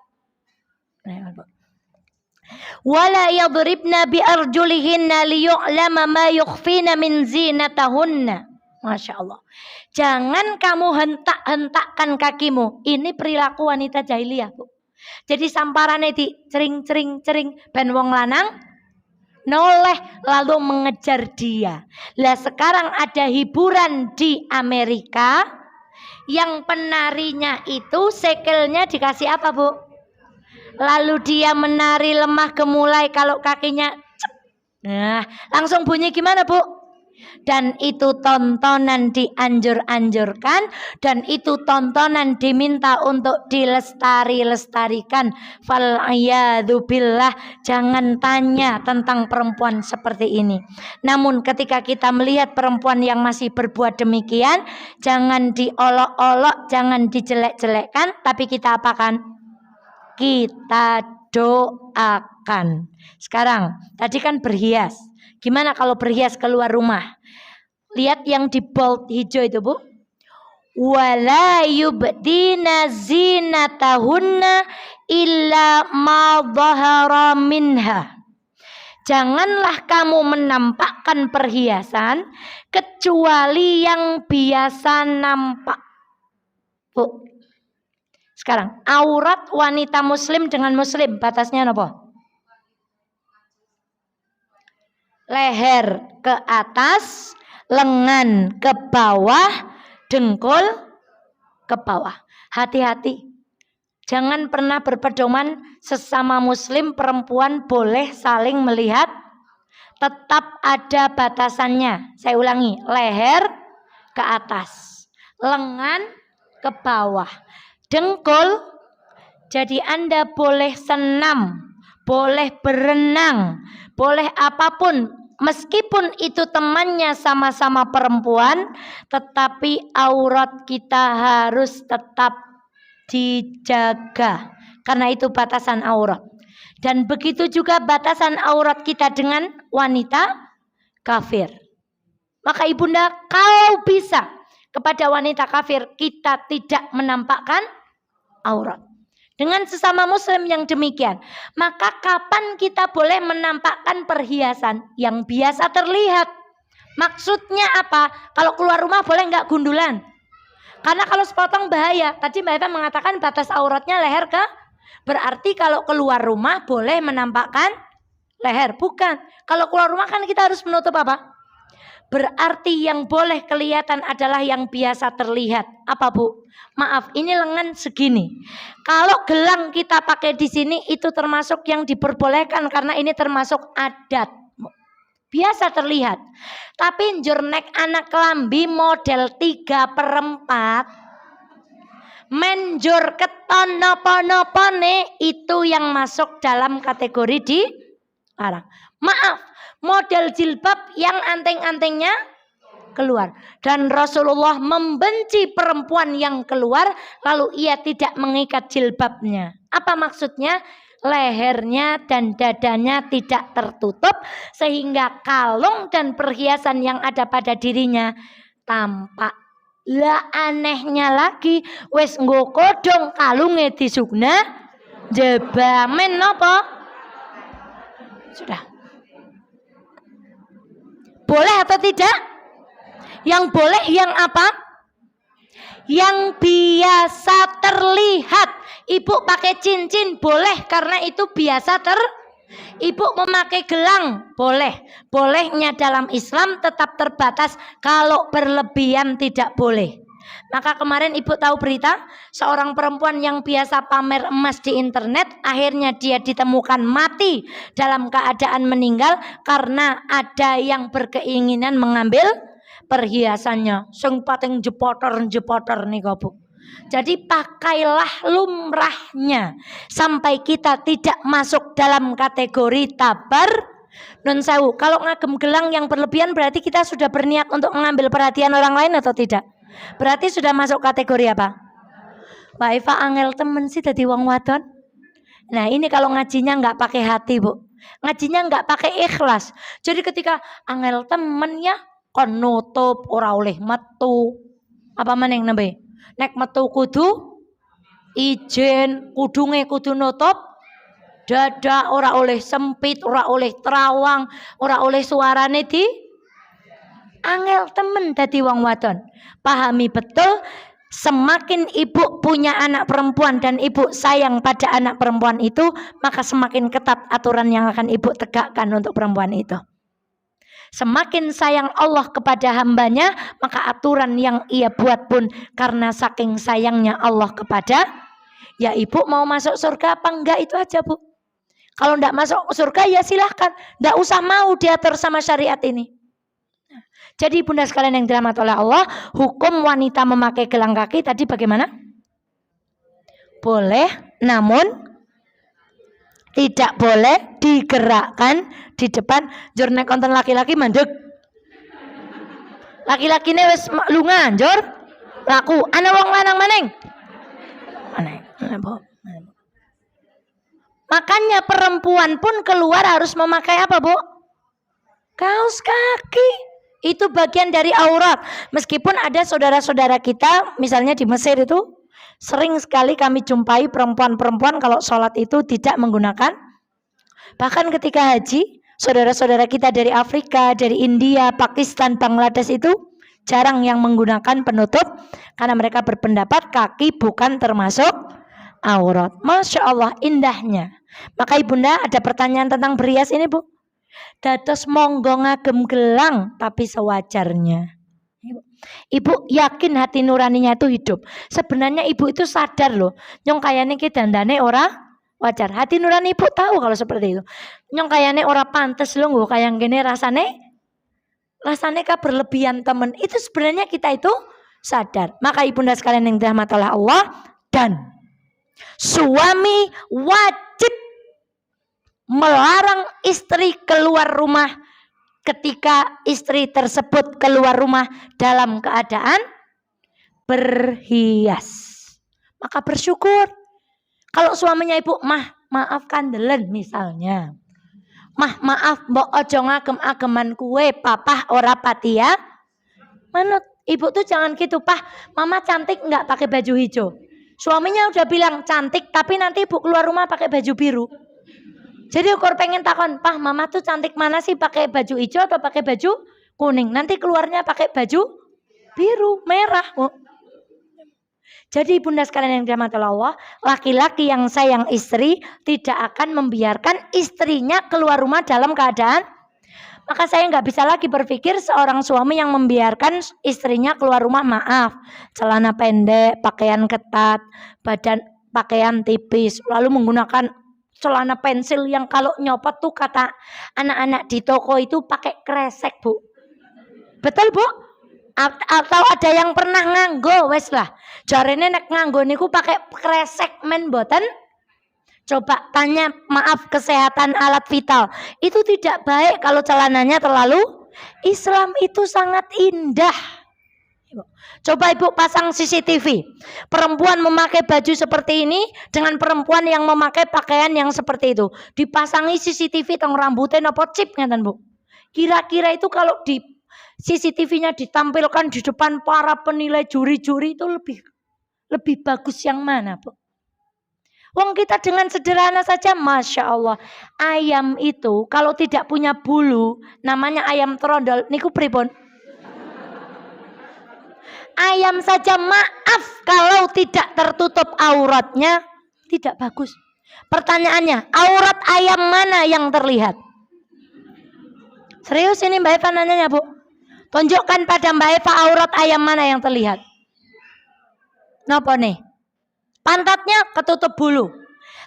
Wala yadribna bi arjulihinna liyu'lama ma yukhfina min zinatahunna. Masya Allah. Jangan kamu hentak-hentakkan kakimu. Ini perilaku wanita jahiliyah, Bu. Jadi samparane di cering-cering ben wong lanang noleh lalu mengejar dia. Lah sekarang ada hiburan di Amerika yang penarinya itu sekelnya dikasih apa, Bu? Lalu dia menari lemah gemulai kalau kakinya cep. Nah, langsung bunyi gimana, Bu? Dan itu tontonan dianjur-anjurkan dan itu tontonan diminta untuk dilestari-lestarikan. Fal'iyadzu billah, jangan tanya tentang perempuan seperti ini. Namun ketika kita melihat perempuan yang masih berbuat demikian, jangan diolok-olok, jangan dijelek-jelekkan, tapi kita apakan? Kita doakan. Sekarang tadi kan berhias. Gimana kalau berhias keluar rumah? Lihat yang di bold hijau itu, Bu. Wala yubdina zinatahunna illa ma dhahara minha. Janganlah kamu menampakkan perhiasan kecuali yang biasa nampak. Bu. Sekarang aurat wanita muslim dengan muslim batasnya apa? Leher ke atas, lengan ke bawah, dengkul ke bawah. Hati-hati. Jangan pernah berpedoman sesama muslim perempuan boleh saling melihat. Tetap ada batasannya. Saya ulangi, leher ke atas, lengan ke bawah, dengkul. Jadi Anda boleh senam, boleh berenang, boleh apapun. Meskipun itu temannya sama-sama perempuan, tetapi aurat kita harus tetap dijaga. Karena itu batasan aurat. Dan begitu juga batasan aurat kita dengan wanita kafir. Maka ibunda, kalau bisa kepada wanita kafir kita tidak menampakkan aurat. Dengan sesama muslim yang demikian, maka kapan kita boleh menampakkan perhiasan yang biasa terlihat? Maksudnya apa? Kalau keluar rumah boleh nggak gundulan? Karena kalau sepotong bahaya. Tadi Mbak Eva mengatakan batas auratnya leher ke? Berarti kalau keluar rumah boleh menampakkan leher. Bukan. Kalau keluar rumah kan kita harus menutup apa? Berarti yang boleh kelihatan adalah yang biasa terlihat. Apa, Bu? Maaf, ini lengan segini. Kalau gelang kita pakai di sini itu termasuk yang diperbolehkan karena ini termasuk adat. Biasa terlihat. Tapi njurnek anak kelambi model 3/4 menjur keton nopo-nopone itu yang masuk dalam kategori dilarang. Maaf, model jilbab yang anteng-antengnya keluar. Dan Rasulullah membenci perempuan yang keluar lalu ia tidak mengikat jilbabnya. Apa maksudnya? Lehernya dan dadanya tidak tertutup sehingga kalung dan perhiasan yang ada pada dirinya tampak. Lah anehnya lagi wis nggo kodong kalunge disugna jebamen napa? Sudah. Boleh atau tidak? Yang boleh yang apa? Yang biasa terlihat. Ibu pakai cincin boleh karena itu biasa Ibu memakai gelang boleh. Bolehnya dalam Islam tetap terbatas, kalau berlebihan tidak boleh. Maka kemarin ibu tahu berita seorang perempuan yang biasa pamer emas di internet, akhirnya dia ditemukan mati dalam keadaan meninggal karena ada yang berkeinginan mengambil perhiasannya. Sing pating jepotor nih Bu. Jadi pakailah lumrahnya sampai kita tidak masuk dalam kategori tabar. Nun sewu, kalau ngagem gelang yang berlebihan berarti kita sudah berniat untuk mengambil perhatian orang lain atau tidak? Berarti sudah masuk kategori apa? Mbak Eva angel temen sih tadi wong wadon. Nah ini kalau ngajinya nggak pakai hati Bu, ngajinya nggak pakai ikhlas. Jadi ketika angel temen ya kon nutup ora oleh metu. Apa maning nembe? Nek metu kudu izin, kudunge kudu nutup dada, ora oleh sempit, ora oleh terawang, ora oleh suarane di angel temen dadi wong wadon. Pahami betul, semakin ibu punya anak perempuan dan ibu sayang pada anak perempuan itu, maka semakin ketat aturan yang akan ibu tegakkan untuk perempuan itu. Semakin sayang Allah kepada hambanya, maka aturan yang ia buat pun karena saking sayangnya Allah kepada, ya ibu mau masuk surga apa enggak itu aja Bu. Kalau enggak masuk surga ya silahkan, enggak usah mau diatur sama syariat ini. Jadi bunda sekalian yang dirahmati oleh Allah, hukum wanita memakai gelang kaki tadi bagaimana? Boleh, namun tidak boleh digerakkan di depan. Jur nek konten laki-laki mandek. Laki-lakine wis lunga jur laku. Ana wong lanang maning. Makanya perempuan pun keluar harus memakai apa, Bu? Kaos kaki. Itu bagian dari aurat. Meskipun ada saudara-saudara kita, misalnya di Mesir itu, sering sekali kami jumpai perempuan-perempuan kalau sholat itu tidak menggunakan. Bahkan ketika haji, saudara-saudara kita dari Afrika, dari India, Pakistan, Bangladesh itu jarang yang menggunakan penutup. Karena mereka berpendapat kaki bukan termasuk aurat. Masya Allah indahnya. Maka ibunda ada pertanyaan tentang berias ini Bu. Dados monggo ngagem gelang tapi sewajarnya. Ibu yakin hati nuraninya itu hidup. Sebenarnya ibu itu sadar loh, nyong kayane ki dandane ora wajar. Hati nurani ibu tahu kalau seperti itu. Nyong kayane ora pantes loh nggo kaya ngene rasane ka berlebihan temen. Itu sebenarnya kita itu sadar. Maka ibunda sekalian yang dirahmati oleh Allah, dan suami wajib melarang istri keluar rumah ketika istri tersebut keluar rumah dalam keadaan berhias. Maka bersyukur. Kalau suaminya ibu, maaf kandelen misalnya. Maaf mbok ojo ngagem-ageman kue, papah ora patia. Manut, ibu tuh jangan gitu, Pah. Mama cantik nggak pakai baju hijau. Suaminya udah bilang cantik, tapi nanti ibu keluar rumah pakai baju biru. Jadi ukur pengen takon, Pah, mama tuh cantik mana sih pakai baju hijau atau pakai baju kuning? Nanti keluarnya pakai baju biru, merah. Oh. Jadi bunda sekalian yang dirahmati Allah, laki-laki yang sayang istri tidak akan membiarkan istrinya keluar rumah dalam keadaan. Maka saya nggak bisa lagi berpikir seorang suami yang membiarkan istrinya keluar rumah, maaf, celana pendek, pakaian ketat, pakaian tipis, lalu menggunakan celana pensil yang kalau nyopot tuh kata anak-anak di toko itu pakai kresek Bu. Betul Bu? Atau ada yang pernah nganggo wes lah. Jarene nek nganggo niku pakai kresek men boten. Coba tanya, maaf, kesehatan alat vital. Itu tidak baik kalau celananya terlalu. Islam itu sangat indah. Coba ibu pasang CCTV. Perempuan memakai baju seperti ini dengan perempuan yang memakai pakaian yang seperti itu. Dipasangi CCTV teng rambutnya nopo chip ngeten Bu. Kira-kira itu kalau di CCTV-nya ditampilkan di depan para penilai juri-juri itu lebih bagus yang mana Bu? Wong kita dengan sederhana saja, Masya Allah. Ayam itu kalau tidak punya bulu, namanya ayam trondol. Niku pripun? Ayam saja maaf kalau tidak tertutup auratnya tidak bagus. Pertanyaannya, aurat ayam mana yang terlihat? Serius ini Mbak Eva nanyanya, Bu. Tunjukkan pada Mbak Eva aurat ayam mana yang terlihat. Napa nih? Pantatnya ketutup bulu.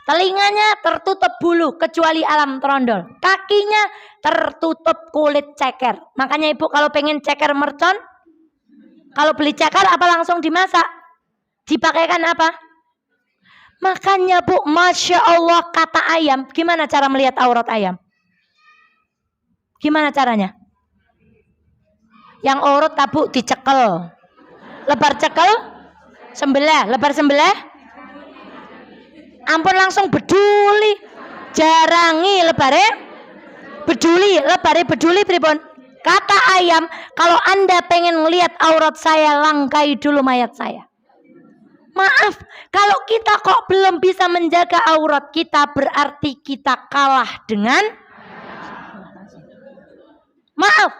Telinganya tertutup bulu kecuali alam trondol. Kakinya tertutup kulit ceker. Makanya ibu kalau pengen ceker mercon, kalau beli ceker apa langsung dimasak? Dipakaikan apa? Makanya bu, Masya Allah kata ayam. Gimana cara melihat aurat ayam? Gimana caranya? Yang urut tabu dicekel. Lebar cekel, sembelah. Lebar sembelah, ampun langsung beduli. Jarangi lebare beduli. Lebare beduli pripun? Kata ayam, kalau Anda pengen melihat aurat saya, langkai dulu mayat saya. Maaf, kalau kita kok belum bisa menjaga aurat kita, berarti kita kalah dengan maaf.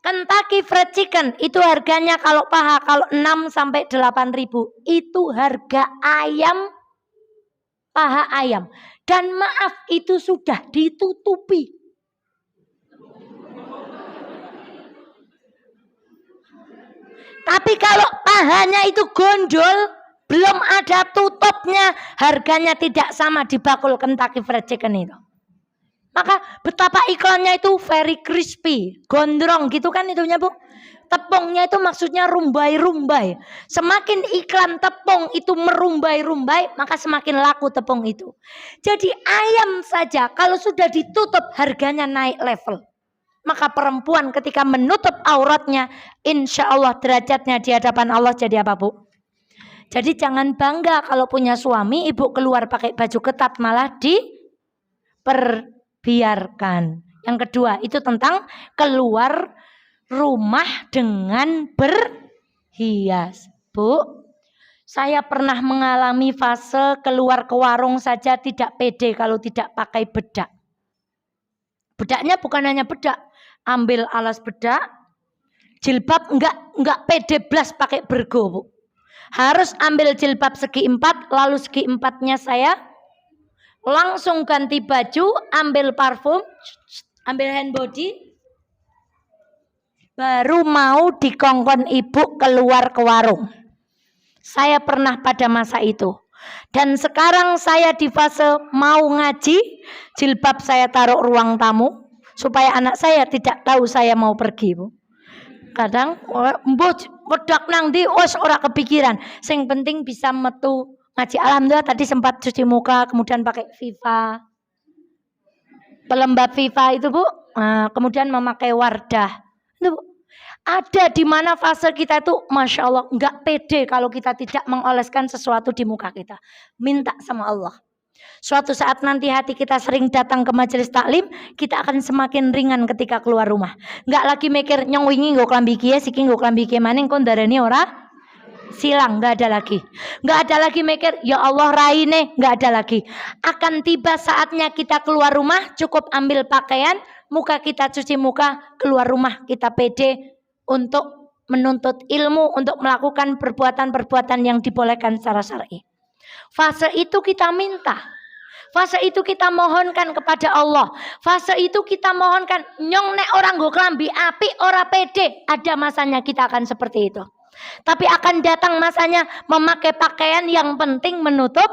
Kentucky Fried Chicken itu harganya kalau paha kalau 6 sampai 8 ribu. Itu harga ayam, paha ayam. Dan maaf, itu sudah ditutupi. Tapi kalau pahanya itu gondol, belum ada tutupnya, harganya tidak sama di bakul Kentucky Fried Chicken itu. Maka betapa iklannya itu very crispy, gondrong gitu kan itunya bu. Tepungnya itu maksudnya rumbai-rumbai. Semakin iklan tepung itu merumbai-rumbai, maka semakin laku tepung itu. Jadi ayam saja kalau sudah ditutup harganya naik level. Maka perempuan ketika menutup auratnya, insya Allah derajatnya di hadapan Allah jadi apa bu? Jadi jangan bangga kalau punya suami, ibu keluar pakai baju ketat malah diperbiarkan. Yang kedua itu tentang keluar rumah dengan berhias. Bu, saya pernah mengalami fase keluar ke warung saja tidak pede kalau tidak pakai bedak. Bedaknya bukan hanya bedak, ambil alas bedak, jilbab enggak pede blas pakai bergo, Bu. Harus ambil jilbab segi 4, lalu segi 4-nya saya langsung ganti baju, ambil parfum, ambil hand body, baru mau dikongkon ibu keluar ke warung. Saya pernah pada masa itu. Dan sekarang saya di fase mau ngaji, jilbab saya taruh ruang tamu supaya anak saya tidak tahu saya mau pergi, Bu. Kadang mbok wedak nang ndi wis ora kepikiran. Sing penting bisa metu ngaji. Alhamdulillah tadi sempat cuci muka, kemudian pakai Viva. Pelembab Viva itu, Bu. Kemudian memakai Wardah. Itu, Bu. Ada di mana fase kita itu Masya Allah enggak pede kalau kita tidak mengoleskan sesuatu di muka kita. Minta sama Allah. Suatu saat nanti hati kita sering datang ke majelis taklim, kita akan semakin ringan ketika keluar rumah. Enggak lagi mikir nyong wingi nggo klambi kiye, siki nggo klambi kiye maning kon darani ora silang, enggak ada lagi. Enggak ada lagi mikir ya Allah raine, enggak ada lagi. Akan tiba saatnya kita keluar rumah, cukup ambil pakaian, muka kita cuci muka, keluar rumah kita pede untuk menuntut ilmu, untuk melakukan perbuatan-perbuatan yang dibolehkan secara syar'i. Fase itu kita minta. Fase itu kita mohonkan kepada Allah. Fase itu kita mohonkan nyong nek orang nggo klambi apik ora pede. Ada masanya kita akan seperti itu. Tapi akan datang masanya memakai pakaian yang penting menutup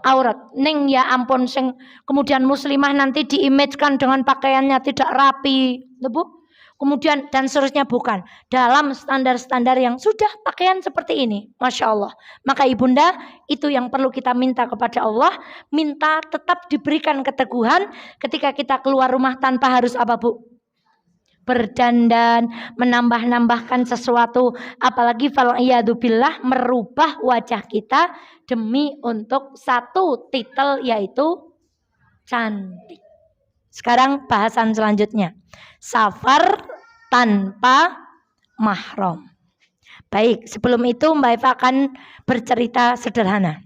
aurat. Ning ya ampun sing kemudian muslimah nanti diimage-kan dengan pakaiannya tidak rapi, Bu. Kemudian dan seterusnya bukan. Dalam standar-standar yang sudah pakaian seperti ini. Masya Allah. Maka ibunda itu yang perlu kita minta kepada Allah. Minta tetap diberikan keteguhan ketika kita keluar rumah tanpa harus apa Bu? Berdandan, menambah-nambahkan sesuatu. Apalagi fal'iyadzubillah merubah wajah kita demi untuk satu titel yaitu cantik. Sekarang bahasan selanjutnya. Safar tanpa mahram. Baik, sebelum itu Mbak Eva akan bercerita sederhana.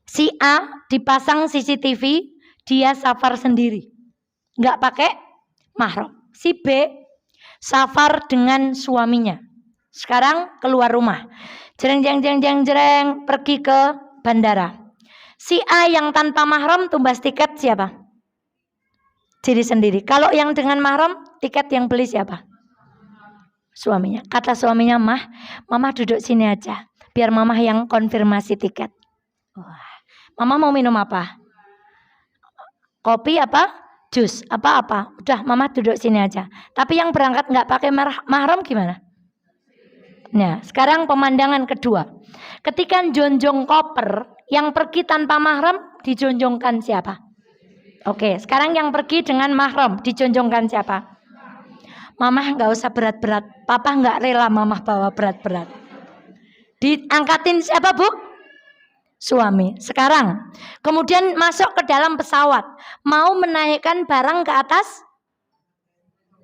Si A dipasang CCTV, dia safar sendiri. Enggak pakai mahram. Si B safar dengan suaminya. Sekarang keluar rumah. Jereng pergi ke bandara. Si A yang tanpa mahram tumbas tiket siapa? Diri sendiri. Kalau yang dengan mahram, tiket yang beli siapa? Suaminya. Kata suaminya, Mama duduk sini aja. Biar Mama yang konfirmasi tiket. Wah. Mama mau minum apa? Kopi apa? Jus apa-apa. Udah Mama duduk sini aja. Tapi yang berangkat nggak pakai mahram gimana? Nah, sekarang pemandangan kedua. Ketika jonjong koper, yang pergi tanpa mahram dijonjongkan siapa? Oke, sekarang yang pergi dengan mahram dijonjongkan siapa? Mama nggak usah berat-berat. Papa nggak rela Mama bawa berat-berat. Diangkatin siapa, Bu? Suami. Sekarang, kemudian masuk ke dalam pesawat. Mau menaikkan barang ke atas?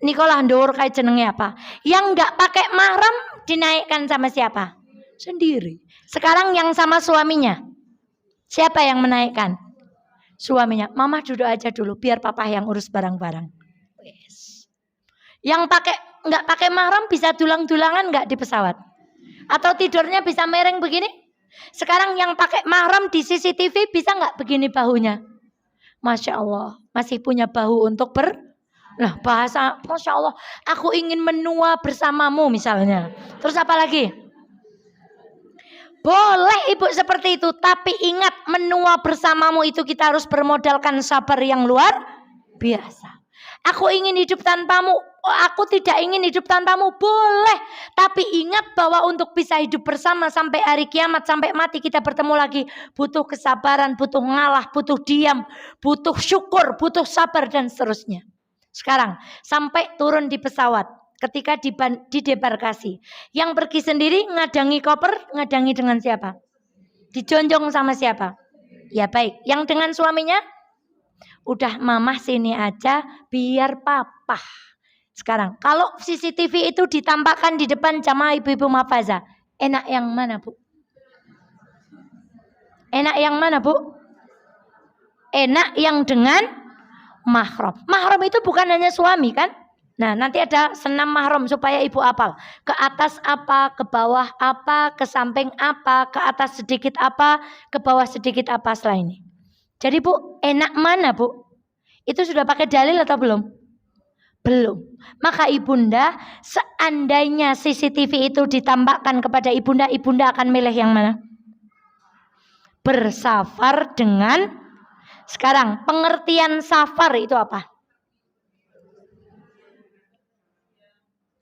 Nikolah ndur kayak jenenge apa? Yang nggak pakai mahram dinaikkan sama siapa? Sendiri. Sekarang yang sama suaminya. Siapa yang menaikkan? Suaminya. Mama duduk aja dulu biar papa yang urus barang-barang. Yes. Yang nggak pakai mahram bisa dulang-dulangan nggak di pesawat? Atau tidurnya bisa mereng begini? Sekarang yang pakai mahram di CCTV bisa nggak begini bahunya? Masya Allah, masih punya bahu untuk Nah, bahasa Masya Allah, aku ingin menua bersamamu misalnya. Terus apa lagi? Boleh ibu seperti itu, tapi ingat menua bersamamu itu kita harus bermodalkan sabar yang luar biasa. Aku ingin hidup tanpamu, aku tidak ingin hidup tanpamu, boleh. Tapi ingat bahwa untuk bisa hidup bersama sampai hari kiamat, sampai mati kita bertemu lagi, butuh kesabaran, butuh ngalah, butuh diam, butuh syukur, butuh sabar dan seterusnya. Sekarang sampai turun di pesawat, ketika didebarkasi, yang pergi sendiri ngadangi koper, ngadangi dengan siapa? Dijonjong sama siapa? Ya baik, yang dengan suaminya? Udah Mama sini aja biar papa. Sekarang kalau CCTV itu ditampakkan di depan jamaah ibu-ibu mafaza, enak yang mana, Bu? Enak yang mana, Bu? Enak yang dengan mahram. Mahram itu bukan hanya suami kan? Nah, nanti ada senam mahram supaya ibu apal. Ke atas apa, ke bawah apa, ke samping apa, ke atas sedikit apa, ke bawah sedikit apa setelah ini. Jadi Bu, enak mana Bu? Itu sudah pakai dalil atau belum? Belum. Maka ibunda, seandainya CCTV itu ditambahkan kepada ibunda, ibunda akan milih yang mana? Bersafar dengan. Sekarang pengertian safar itu apa?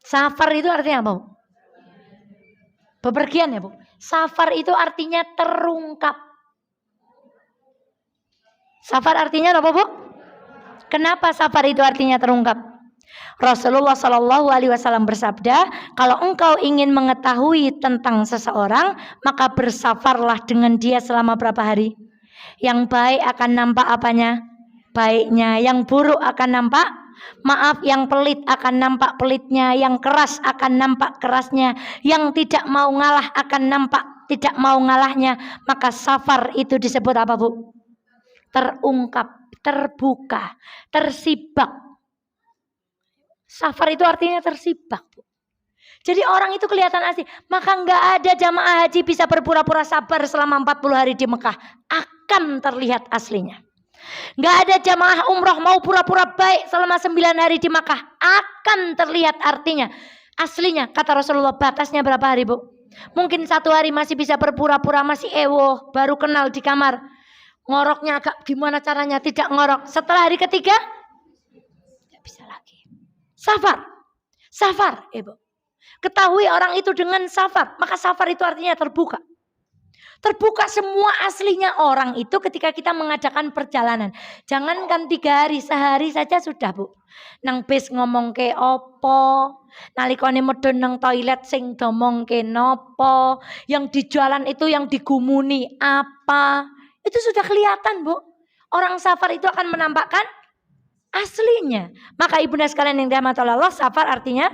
Safar itu artinya apa? Bepergian ya Bu. Safar itu artinya terungkap. Safar artinya apa Bu? Kenapa safar itu artinya terungkap? Rasulullah Shallallahu Alaihi Wasallam bersabda, kalau engkau ingin mengetahui tentang seseorang, maka bersafarlah dengan dia selama berapa hari? Yang baik akan nampak apanya? Baiknya. Yang buruk akan nampak? Maaf, yang pelit akan nampak pelitnya. Yang keras akan nampak kerasnya. Yang tidak mau ngalah akan nampak tidak mau ngalahnya. Maka safar itu disebut apa Bu? Terungkap, terbuka, tersibak. Safar itu artinya tersibak, Bu. Jadi orang itu kelihatan asli. Maka nggak ada jamaah haji bisa berpura-pura sabar selama 40 hari di Mekah. Akan terlihat aslinya. Nggak ada jamaah umroh mau pura-pura baik selama 9 hari di Mekah. Akan terlihat artinya. Aslinya, kata Rasulullah, batasnya berapa hari Bu? Mungkin 1 hari masih bisa berpura-pura, masih ewo, baru kenal di kamar. Ngoroknya agak gimana caranya, tidak ngorok. Setelah hari ketiga, tidak bisa lagi. Safar, safar, Ibu. Ketahui orang itu dengan safar, maka safar itu artinya terbuka. Terbuka semua aslinya orang itu ketika kita mengadakan perjalanan. Jangankan 3 hari, sehari saja sudah Bu. Nang bis ngomong ke opo, nalikone medun nang toilet sing domong ke nopo, yang di jalan itu yang digumuni apa. Itu sudah kelihatan Bu. Orang safar itu akan menampakkan aslinya. Maka ibunda sekalian yang dirahmati Allah, safar artinya.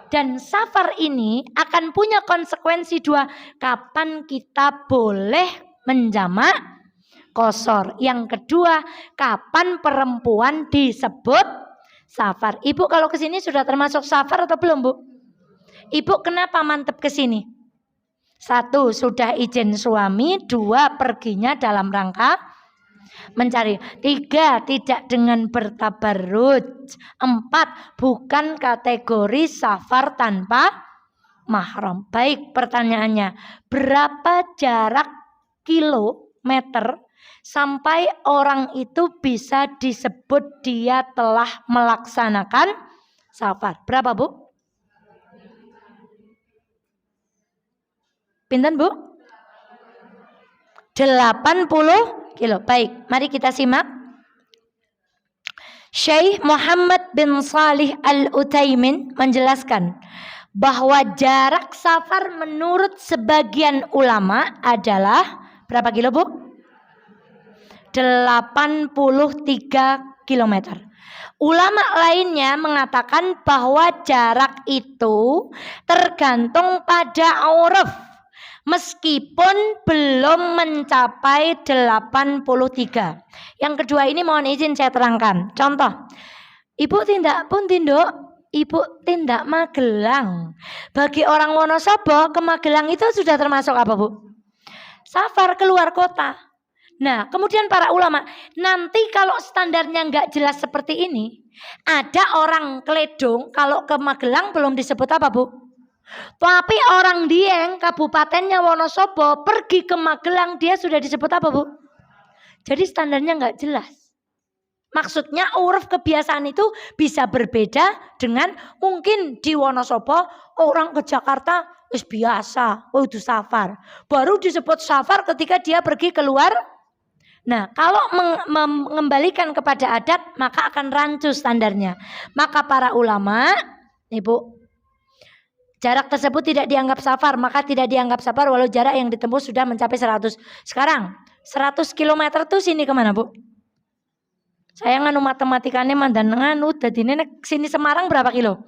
Dan safar ini akan punya konsekuensi 2. Kapan kita boleh menjamak qashar. Yang kedua, kapan perempuan disebut safar. Ibu kalau kesini sudah termasuk safar atau belum Bu? Ibu kenapa mantep kesini? 1, sudah izin suami. 2, perginya dalam rangka mencari. 3, tidak dengan bertabarruj. 4, bukan kategori safar tanpa mahram. Baik, pertanyaannya, berapa jarak kilometer sampai orang itu bisa disebut dia telah melaksanakan safar? Berapa, Bu? Pinten, Bu? 80 kilo. Baik, mari kita simak. Syekh Muhammad bin Salih Al-Utsaimin menjelaskan bahwa jarak safar menurut sebagian ulama adalah berapa kilo, Bu? 83 kilometer. Ulama lainnya mengatakan bahwa jarak itu tergantung pada uruf, meskipun belum mencapai 83. Yang kedua ini mohon izin saya terangkan. Contoh, Ibu tindak pun tinduk, Ibu tindak Magelang. Bagi orang Wonosobo, ke Magelang itu sudah termasuk apa, Bu? Safar keluar kota. Nah, kemudian para ulama, nanti kalau standarnya nggak jelas seperti ini, ada orang Kledong, kalau ke Magelang belum disebut apa, Bu? Tapi orang Dieng, kabupatennya Wonosobo, pergi ke Magelang, dia sudah disebut apa, Bu? Jadi standarnya nggak jelas. Maksudnya uruf kebiasaan itu bisa berbeda dengan mungkin di Wonosobo, orang ke Jakarta wis biasa, oh itu safar. Baru disebut safar ketika dia pergi keluar. Nah, kalau mengembalikan kepada adat, maka akan rancu standarnya. Maka para ulama, Ibu, jarak tersebut tidak dianggap safar, maka tidak dianggap safar walau jarak yang ditempuh sudah mencapai 100. Sekarang 100 km tuh sini kemana, Bu? Saya nganu matematikanya mandan nganu, jadi ini sini Semarang berapa kilo?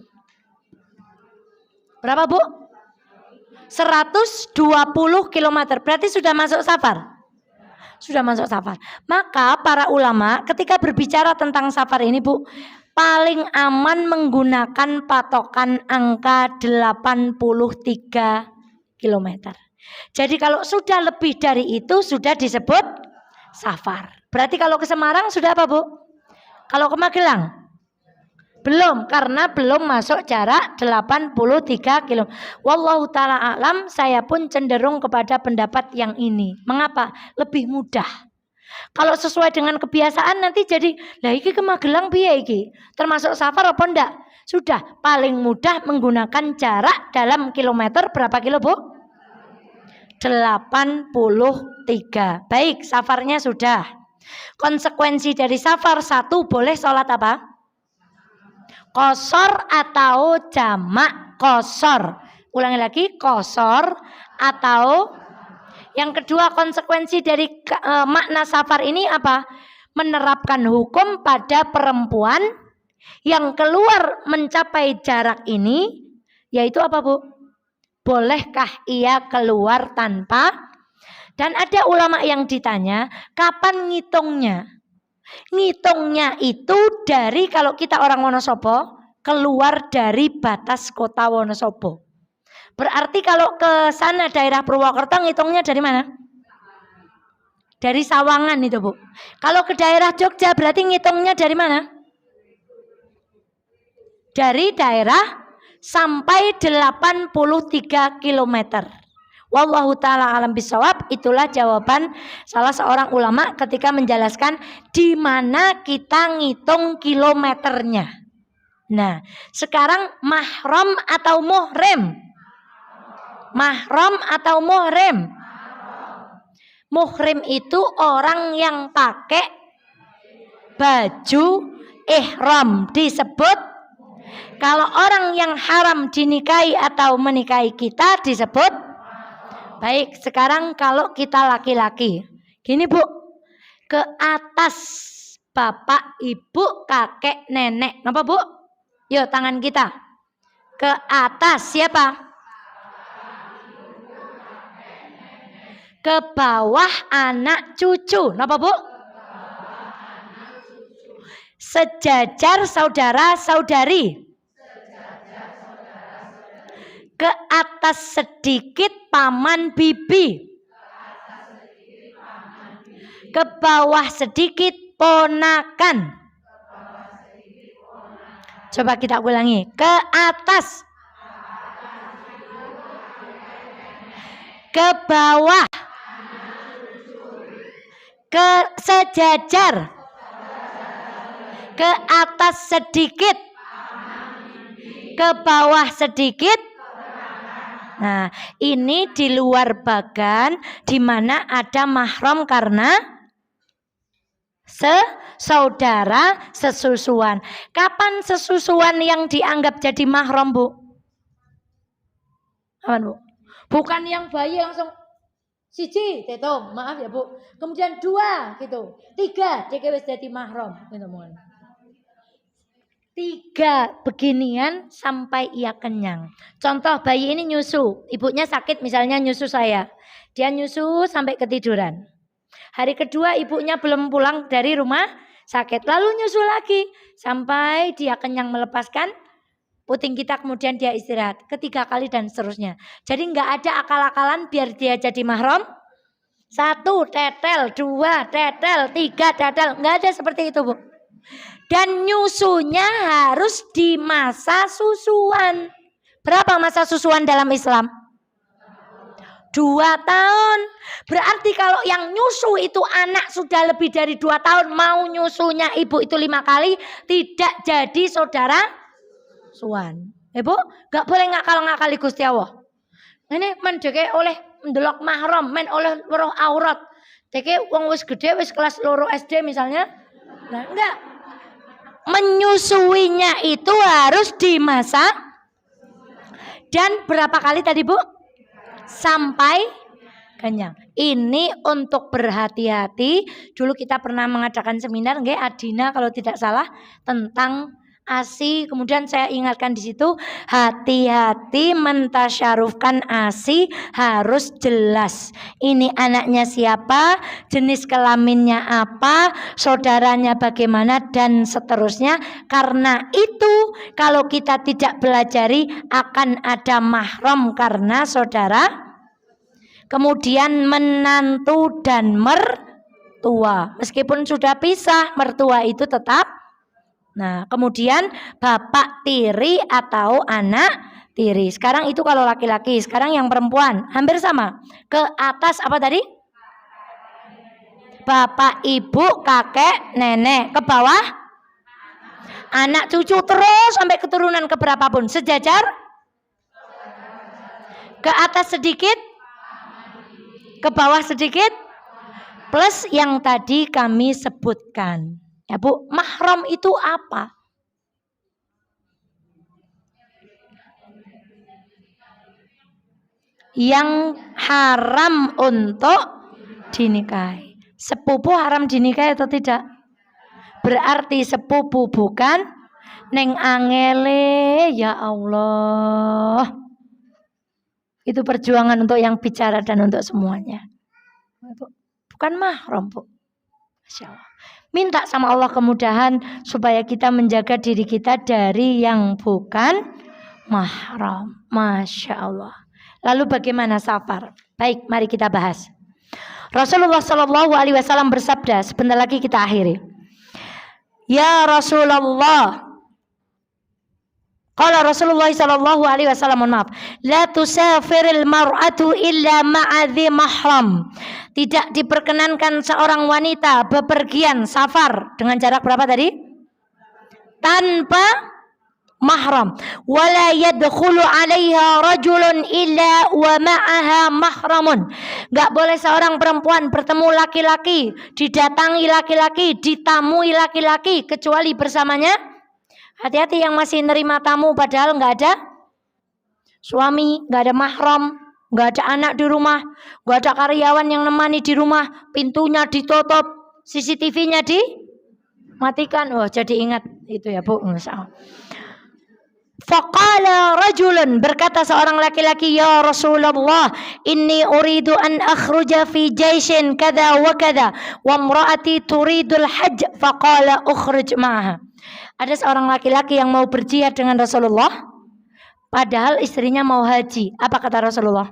Berapa, Bu? 120 km. Berarti sudah masuk safar. Sudah masuk safar. Maka para ulama ketika berbicara tentang safar ini, Bu, paling aman menggunakan patokan angka 83 km. Jadi kalau sudah lebih dari itu sudah disebut safar. Berarti kalau ke Semarang sudah apa, Bu? Kalau ke Magelang? Belum, karena belum masuk jarak 83 km. Wallahu ta'ala a'lam, saya pun cenderung kepada pendapat yang ini. Mengapa? Lebih mudah. Kalau sesuai dengan kebiasaan nanti jadi, lah iki ke Magelang piye iki? Termasuk safar apa enggak? Sudah, paling mudah menggunakan jarak dalam kilometer berapa kilo, Bu? 83. Baik, safarnya sudah. Konsekuensi dari safar, 1, boleh sholat apa? Qashar atau jamak qashar. Ulangi lagi, qashar atau. Yang kedua, konsekuensi dari makna safar ini apa? Menerapkan hukum pada perempuan yang keluar mencapai jarak ini, yaitu apa, Bu? Bolehkah ia keluar tanpa? Dan ada ulama yang ditanya, kapan ngitungnya? Ngitungnya itu dari kalau kita orang Wonosobo keluar dari batas kota Wonosobo. Berarti kalau ke sana daerah Purwokerto ngitungnya dari mana? Dari Sawangan itu, Bu. Kalau ke daerah Jogja berarti ngitungnya dari mana? Dari daerah sampai 83 km. Wallahu ta'ala alam bisawab. Itulah jawaban salah seorang ulama ketika menjelaskan di mana kita ngitung kilometernya. Nah, sekarang mahram atau muhrim? Mahram atau muhrim? Muhrim itu orang yang pakai baju ihram disebut. Kalau orang yang haram dinikahi atau menikahi kita disebut. Baik, sekarang kalau kita laki-laki, gini, Bu, ke atas bapak, ibu, kakek, nenek, apa, Bu? Yuk tangan kita ke atas, siapa? Ke bawah anak cucu, apa, Bu? Sejajar saudara saudari. ke atas sedikit paman bibi, ke bawah sedikit ponakan. Coba kita ulangi. Ke atas, ke bawah, ke sejajar, ke atas sedikit, ke bawah sedikit. Nah, ini di luar bagan di mana ada mahram karena saudara sesusuan. Kapan sesusuan yang dianggap jadi mahram, Bu? Apa, Bu? Bukan yang bayi langsung siji, itu maaf ya Bu. Kemudian 2 gitu, 3 dia wis jadi mahram, gitu mohon. 3 beginian sampai ia kenyang. Contoh bayi ini nyusu, ibunya sakit misalnya nyusu saya. Dia nyusu sampai ketiduran. Hari kedua ibunya belum pulang dari rumah sakit, lalu nyusu lagi sampai dia kenyang melepaskan puting kita, kemudian dia istirahat. 3 kali dan seterusnya. Jadi nggak ada akal-akalan biar dia jadi mahram. 1 tetel, 2 tetel, 3 tetel, nggak ada seperti itu, Bu. Dan nyusunya harus di masa susuan. Berapa masa susuan dalam Islam? 2 tahun. Berarti kalau yang nyusu itu anak sudah lebih dari 2 tahun, mau nyusunya ibu itu 5 kali, tidak jadi saudara suan. Ibu, gak boleh ngakal-ngakali Gusti Allah. Ini mendeke oleh ndelok mahram, men oleh weruh aurat. Deke wong wis gede, wis kelas 2 SD misalnya. Nah, enggak. Menyusuinya itu harus dimasak. Dan berapa kali tadi, Bu? Sampai kenyang. Ini untuk berhati-hati. Dulu kita pernah mengadakan seminar, nggih, Adina kalau tidak salah, tentang ASI. Kemudian saya ingatkan di situ, hati-hati mentasyarufkan ASI harus jelas. Ini anaknya siapa, jenis kelaminnya apa, saudaranya bagaimana, dan seterusnya. Karena itu kalau kita tidak belajari akan ada mahram karena saudara, kemudian menantu dan mertua. Meskipun sudah pisah, mertua itu tetap. Nah, kemudian bapak tiri atau anak tiri. Sekarang itu kalau laki-laki, sekarang yang perempuan hampir sama. Ke atas apa tadi? Bapak, ibu, kakek, nenek. Ke bawah anak, cucu, terus sampai keturunan keberapapun. Sejajar. Ke atas sedikit, ke bawah sedikit, plus yang tadi kami sebutkan. Ya Bu, mahram itu apa? Yang haram untuk dinikahi. Sepupu haram dinikahi atau tidak? Berarti sepupu bukan neng angele, ya Allah. Itu perjuangan untuk yang bicara dan untuk semuanya. Bukan mahram, Bu. Masya Allah. Minta sama Allah kemudahan supaya kita menjaga diri kita dari yang bukan mahram. Masya Allah. Lalu bagaimana safar? Baik, mari kita bahas. Rasulullah Shallallahu Alaihi Wasallam bersabda, sebentar lagi kita akhiri. Ya Rasulullah, qala Rasulullah Shallallahu Alaihi Wasallam, maaf, la tusafiril mar'atu illa ma'adhi mahram. Tidak diperkenankan seorang wanita bepergian safar dengan jarak berapa tadi? Tanpa mahram. Wala yadkhulu 'alaiha rajulun illa wa ma'aha mahramun. Enggak boleh seorang perempuan bertemu laki-laki, didatangi laki-laki, ditamui laki-laki kecuali bersamanya. Hati-hati yang masih nerima tamu padahal enggak ada suami, enggak ada mahram, enggak ada anak di rumah, enggak ada karyawan yang nemani di rumah, pintunya ditutup, CCTV-nya dimatikan. Oh, jadi ingat itu ya, Bu. Faqala rajulun, berkata seorang laki-laki, ya Rasulullah, inni uridu an akhruja fi jaishin kada wa kada wa imraati turidul hajj. Faqala ukhruj ma'aha. Ada seorang laki-laki yang mau berjihad dengan Rasulullah. Padahal istrinya mau haji. Apa kata Rasulullah?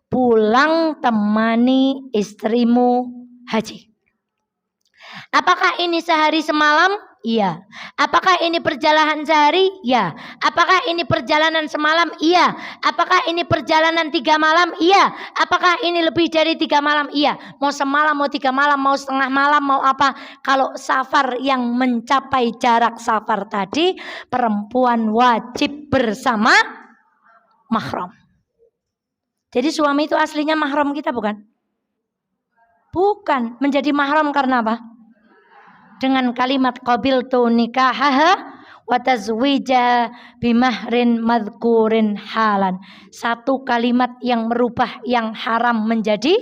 Pulang temani istrimu haji. Apakah ini sehari semalam? Iya. Apakah ini perjalanan sehari? Iya. Apakah ini perjalanan semalam? Iya. Apakah ini perjalanan 3 malam? Iya. Apakah ini lebih dari 3 malam? Iya. Mau semalam, mau 3 malam, mau setengah malam, mau apa? Kalau safar yang mencapai jarak safar tadi, perempuan wajib bersama mahram. Jadi suami itu aslinya mahram kita, bukan? Bukan. Menjadi mahram karena apa? Dengan kalimat qabiltu nikahaha wa tazwija bimahrin madhkurin halan. Satu kalimat yang merubah yang haram menjadi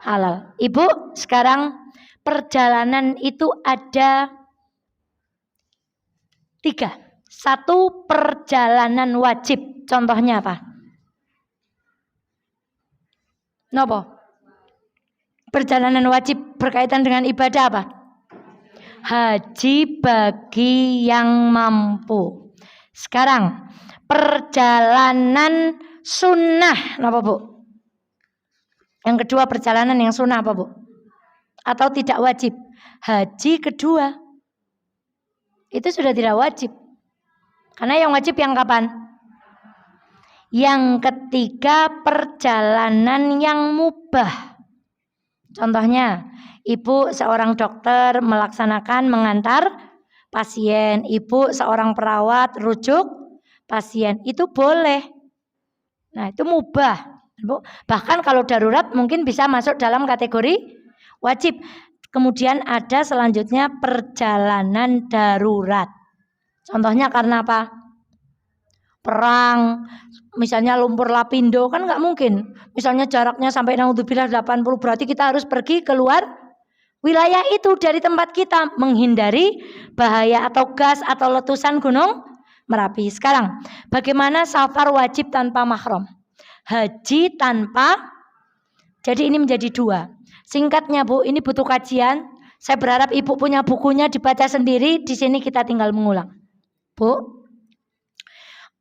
halal. Ibu, sekarang perjalanan itu ada 3. 1 perjalanan wajib. Contohnya apa? Nopo? Perjalanan wajib berkaitan dengan ibadah apa? Haji bagi yang mampu. Sekarang perjalanan sunnah apa bu? Yang kedua perjalanan yang sunnah apa bu? Atau tidak wajib? Haji kedua itu sudah tidak wajib. Karena yang wajib yang kapan? Yang ketiga perjalanan yang mubah. Contohnya, ibu seorang dokter melaksanakan mengantar pasien, ibu seorang perawat rujuk pasien, itu boleh. Nah, itu mubah. Bahkan kalau darurat mungkin bisa masuk dalam kategori wajib. Kemudian ada selanjutnya perjalanan darurat. Contohnya karena apa? Perang, misalnya lumpur lapindo, kan nggak mungkin. Misalnya jaraknya sampai naudzubillah 80, berarti kita harus pergi keluar wilayah itu dari tempat kita, menghindari bahaya atau gas atau letusan gunung Merapi. Sekarang, bagaimana safar wajib tanpa mahram? Haji tanpa, jadi ini menjadi 2. Singkatnya bu, ini butuh kajian. Saya berharap ibu punya bukunya dibaca sendiri. Di sini kita tinggal mengulang. Bu,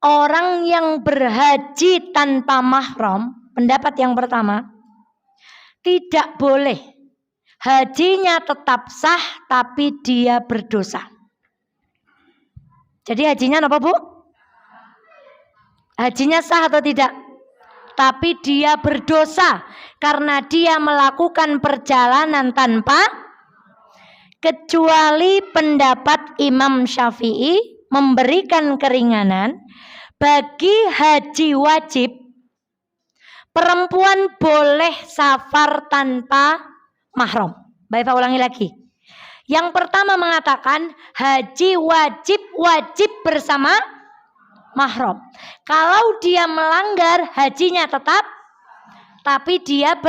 orang yang berhaji tanpa mahram, pendapat yang pertama, tidak boleh. Hajinya tetap sah, tapi dia berdosa. Jadi hajinya apa bu? Hajinya sah atau tidak? Tapi dia berdosa karena dia melakukan perjalanan tanpa, kecuali pendapat Imam Syafi'i memberikan keringanan. Bagi haji wajib, perempuan boleh safar tanpa mahram. Baik, Pak ulangi lagi. Yang pertama mengatakan haji wajib bersama mahram. Kalau dia melanggar, hajinya tetap, tapi dia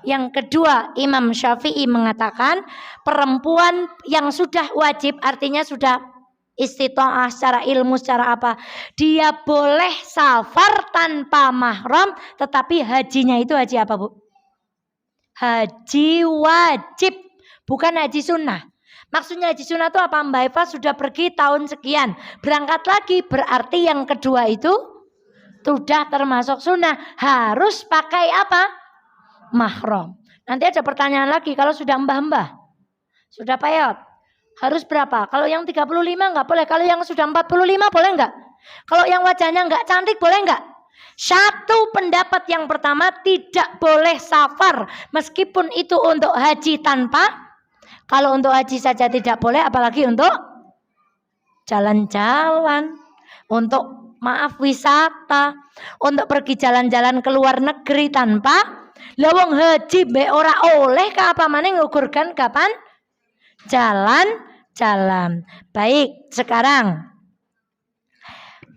Yang kedua, Imam Syafi'i mengatakan perempuan yang sudah wajib, artinya sudah istita'ah secara ilmu, secara apa, dia boleh safar tanpa mahram, tetapi hajinya itu haji apa bu? Haji wajib, bukan haji sunnah. Maksudnya haji sunnah itu apa? Mbak Eva sudah pergi tahun sekian, berangkat lagi, berarti yang kedua itu sudah termasuk sunnah, harus pakai apa? Mahram. Nanti ada pertanyaan lagi, kalau sudah mbah-mbah, sudah peyot, harus berapa? Kalau yang 35 enggak boleh. Kalau yang sudah 45 boleh enggak? Kalau yang wajahnya enggak cantik boleh enggak? Satu pendapat yang pertama, tidak boleh safar. Meskipun itu untuk haji tanpa. Kalau untuk haji saja tidak boleh, apalagi untuk jalan-jalan. Untuk wisata. Untuk pergi jalan-jalan ke luar negeri tanpa. Lawang haji be ora oleh ke apa mana ngugurkan kapan? Jalan. Baik, sekarang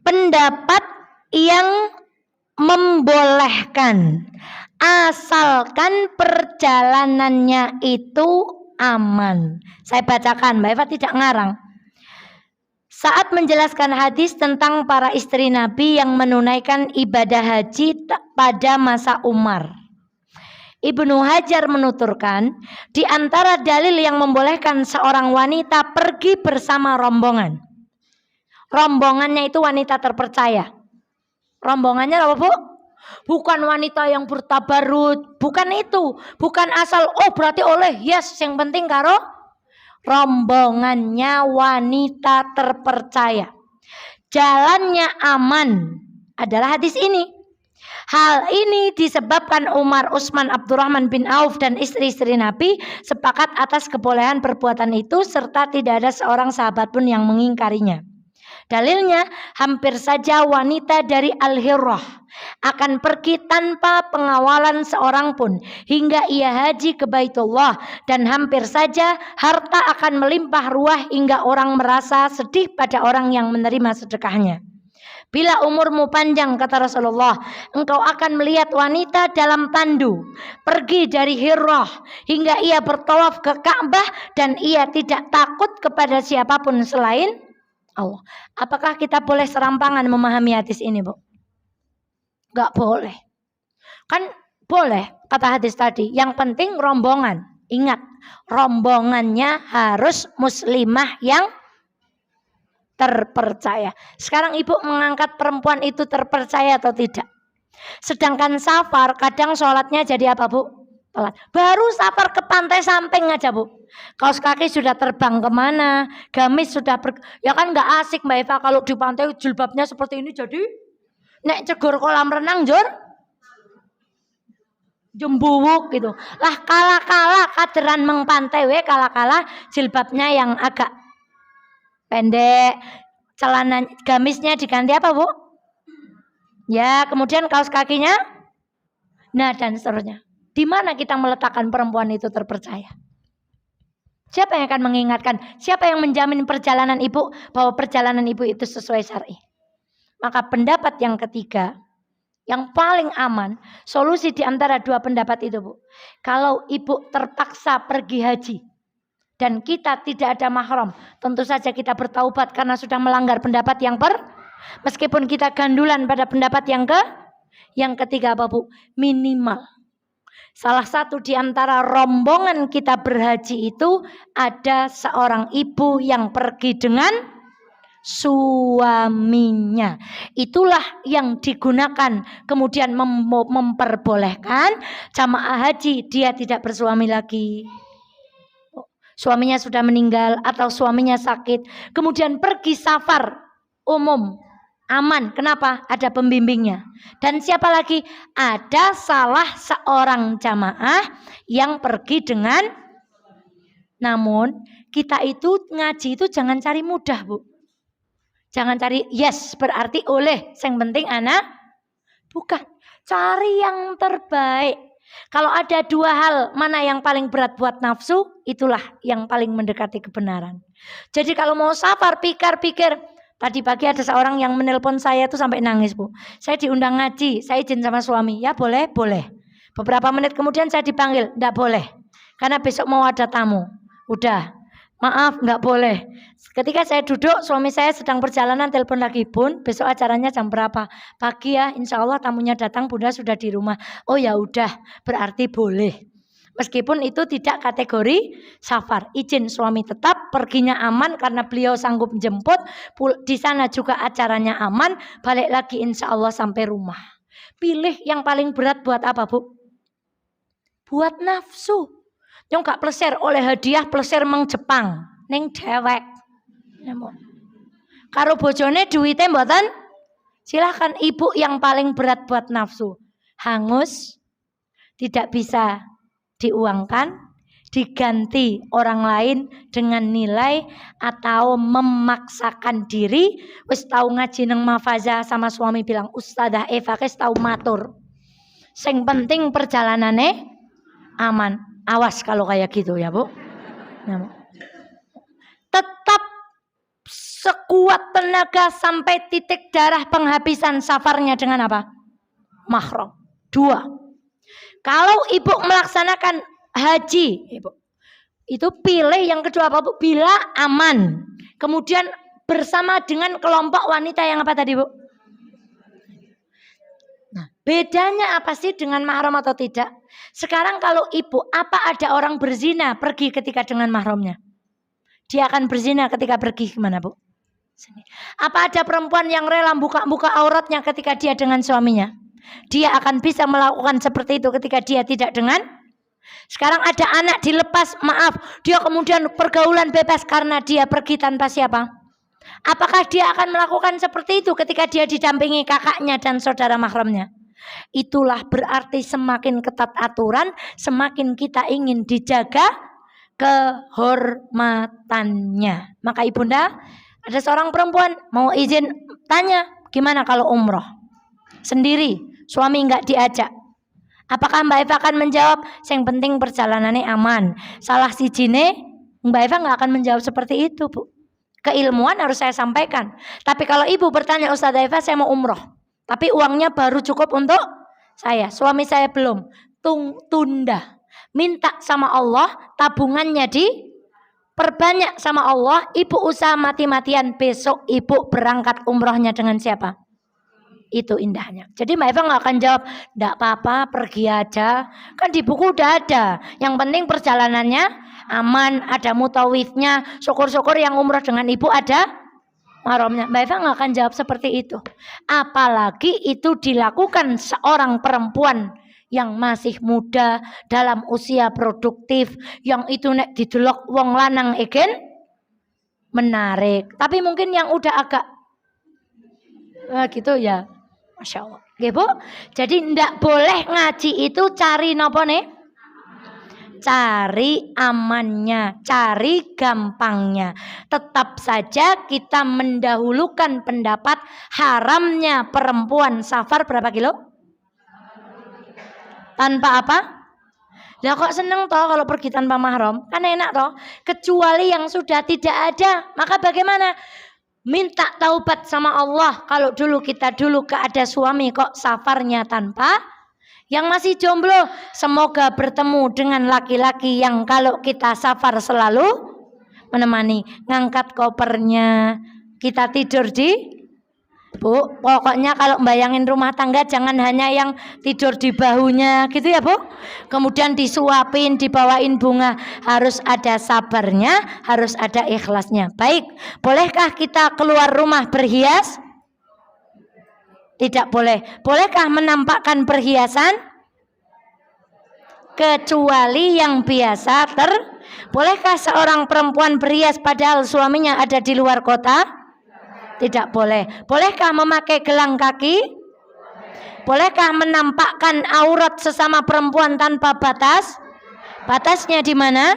pendapat yang membolehkan asalkan perjalanannya itu aman. Saya bacakan, Mbak Eva tidak ngarang. Saat menjelaskan hadis tentang para istri Nabi yang menunaikan ibadah haji pada masa Umar, Ibnu Hajar menuturkan, di antara dalil yang membolehkan seorang wanita pergi bersama rombongan. Rombongannya itu wanita terpercaya. Rombongannya apa Bu? Bukan wanita yang bertabarut, bukan itu. Bukan asal berarti oleh, yes, yang penting karo rombongannya wanita terpercaya. Jalannya aman adalah hadis ini. Hal ini disebabkan Umar, Utsman, Abdurrahman bin Auf dan istri-istri Nabi sepakat atas kebolehan perbuatan itu serta tidak ada seorang sahabat pun yang mengingkarinya. Dalilnya, hampir saja wanita dari Al-Hirrah akan pergi tanpa pengawalan seorang pun hingga ia haji ke Baitullah, dan hampir saja harta akan melimpah ruah hingga orang merasa sedih pada orang yang menerima sedekahnya. Bila umurmu panjang, kata Rasulullah, engkau akan melihat wanita dalam tandu pergi dari Hirrah hingga ia bertawaf ke Ka'bah dan ia tidak takut kepada siapapun selain Allah. Apakah kita boleh serampangan memahami hadis ini, Bu? Gak boleh. Kan boleh kata hadis tadi. Yang penting rombongan. Ingat, rombongannya harus muslimah yang terpercaya. Sekarang ibu mengangkat perempuan itu terpercaya atau tidak? Sedangkan safar kadang sholatnya jadi apa, Bu? Telat. Baru safar ke pantai samping aja, Bu. Kaos kaki sudah terbang kemana, gamis sudah ya kan nggak asik Mbak Eva kalau di pantai jilbabnya seperti ini, jadi nek cegur kolam renang jor jembuwuk gitu. Lah kala-kala kaderan meng pantai we, kala-kala jilbabnya yang agak pendek, celana gamisnya diganti apa, Bu? Ya, kemudian kaos kakinya, nah dan seterusnya. Di mana kita meletakkan perempuan itu terpercaya? Siapa yang akan mengingatkan? Siapa yang menjamin perjalanan ibu bahwa perjalanan ibu itu sesuai syar'i? Maka pendapat yang ketiga, yang paling aman, solusi di antara dua pendapat itu, Bu. Kalau ibu terpaksa pergi haji dan kita tidak ada mahram, tentu saja kita bertaubat karena sudah melanggar pendapat yang meskipun kita gandulan pada pendapat yang ketiga apa, Bu? Minimal salah satu di antara rombongan kita berhaji itu ada seorang ibu yang pergi dengan suaminya. Itulah yang digunakan kemudian memperbolehkan jamaah haji dia tidak bersuami lagi. Suaminya sudah meninggal atau suaminya sakit, kemudian pergi safar umum. Aman, kenapa? Ada pembimbingnya. Dan siapa lagi? Ada salah seorang jamaah yang pergi dengan. Namun kita itu ngaji itu jangan cari mudah, Bu. Jangan cari yes berarti oleh. Yang penting anak. Bukan. Cari yang terbaik. Kalau ada dua hal, mana yang paling berat buat nafsu, itulah yang paling mendekati kebenaran. Jadi kalau mau safar, pikir-pikir. Tadi pagi ada seorang yang menelpon saya tuh sampai nangis, Bu. Saya diundang ngaji, saya izin sama suami. Ya boleh, boleh. Beberapa menit kemudian saya dipanggil, enggak boleh. Karena besok mau ada tamu. Udah, maaf enggak boleh. Ketika saya duduk, suami saya sedang perjalanan, telepon lagi, Bun, besok acaranya jam berapa? Pagi ya, insya Allah tamunya datang, Bunda sudah di rumah. Oh ya udah, berarti boleh. Meskipun itu tidak kategori safar, izin suami tetap, perginya aman karena beliau sanggup jemput, di sana juga acaranya aman, balik lagi insya Allah sampai rumah. Pilih yang paling berat buat apa, Bu? Buat nafsu. Yang gak plesir oleh hadiah plesir meng Jepang, neng dewek. Karo bojone duwite mboten? Silahkan. Ibu yang paling berat buat nafsu, hangus, tidak bisa diuangkan, diganti orang lain dengan nilai atau memaksakan diri. Wis tahu ngaji nang Mafaza sama suami bilang, Ustadzah Eva kes tahu matur. Sing penting perjalanannya aman. Awas kalau kayak gitu ya, Bu. Tetap sekuat tenaga sampai titik darah penghabisan safarnya dengan apa? Mahram. 2. Kalau ibu melaksanakan haji, ibu itu pilih yang kedua apa, Bu? Bila aman. Kemudian bersama dengan kelompok wanita yang apa tadi, Bu? Nah, bedanya apa sih dengan mahram atau tidak? Sekarang kalau ibu, apa ada orang berzina pergi ketika dengan mahramnya? Dia akan berzina ketika pergi kemana, Bu? Apa ada perempuan yang rela buka-buka auratnya ketika dia dengan suaminya? Dia akan bisa melakukan seperti itu ketika dia tidak dengan. Sekarang ada anak dilepas, maaf, dia kemudian pergaulan bebas karena dia pergi tanpa siapa? Apakah dia akan melakukan seperti itu ketika dia didampingi kakaknya dan saudara mahramnya? Itulah berarti semakin ketat aturan, semakin kita ingin dijaga kehormatannya. Maka ibunda, ada seorang perempuan mau izin tanya, gimana kalau umroh sendiri, suami nggak diajak? Apakah Mbak Eva akan menjawab, yang penting perjalanannya aman? Salah si jine, Mbak Eva nggak akan menjawab seperti itu, Bu. Keilmuan harus saya sampaikan. Tapi kalau ibu bertanya, Ustazah Eva saya mau umroh, tapi uangnya baru cukup untuk saya, suami saya belum, tunda. Minta sama Allah, tabungannya diperbanyak sama Allah. Ibu usaha mati-matian, besok ibu berangkat umrohnya dengan siapa? Itu indahnya. Jadi Mbak Eva nggak akan jawab, nggak apa-apa, pergi aja. Kan di buku udah ada. Yang penting perjalanannya aman, ada mutawifnya. Syukur-syukur yang umroh dengan ibu ada mahramnya. Mbak Eva nggak akan jawab seperti itu. Apalagi itu dilakukan seorang perempuan yang masih muda, dalam usia produktif, yang itu nek didelok wong lanang egen menarik. Tapi mungkin yang udah agak gitu ya. Masya Allah. Oke, Bu. Jadi ndak boleh ngaji itu cari nopo nih? Cari amannya, cari gampangnya. Tetap saja kita mendahulukan pendapat haramnya perempuan safar berapa kilo? Tanpa apa? Lah kok seneng toh kalau pergi tanpa mahram? Kan enak toh. Kecuali yang sudah tidak ada. Maka bagaimana? Minta taubat sama Allah. Kalau dulu kita ada suami kok safarnya tanpa. Yang masih jomblo, semoga bertemu dengan laki-laki yang kalau kita safar selalu menemani. Ngangkat kopernya, kita tidur di. Bu, pokoknya kalau bayangin rumah tangga jangan hanya yang tidur di bahunya gitu ya, Bu. Kemudian disuapin, dibawain bunga, harus ada sabarnya, harus ada ikhlasnya. Baik, bolehkah kita keluar rumah berhias? Tidak boleh. Bolehkah menampakkan perhiasan? Kecuali yang biasa Bolehkah seorang perempuan berhias padahal suaminya ada di luar kota? Tidak boleh. Bolehkah memakai gelang kaki? Bolehkah menampakkan aurat sesama perempuan tanpa batas? Batasnya di mana?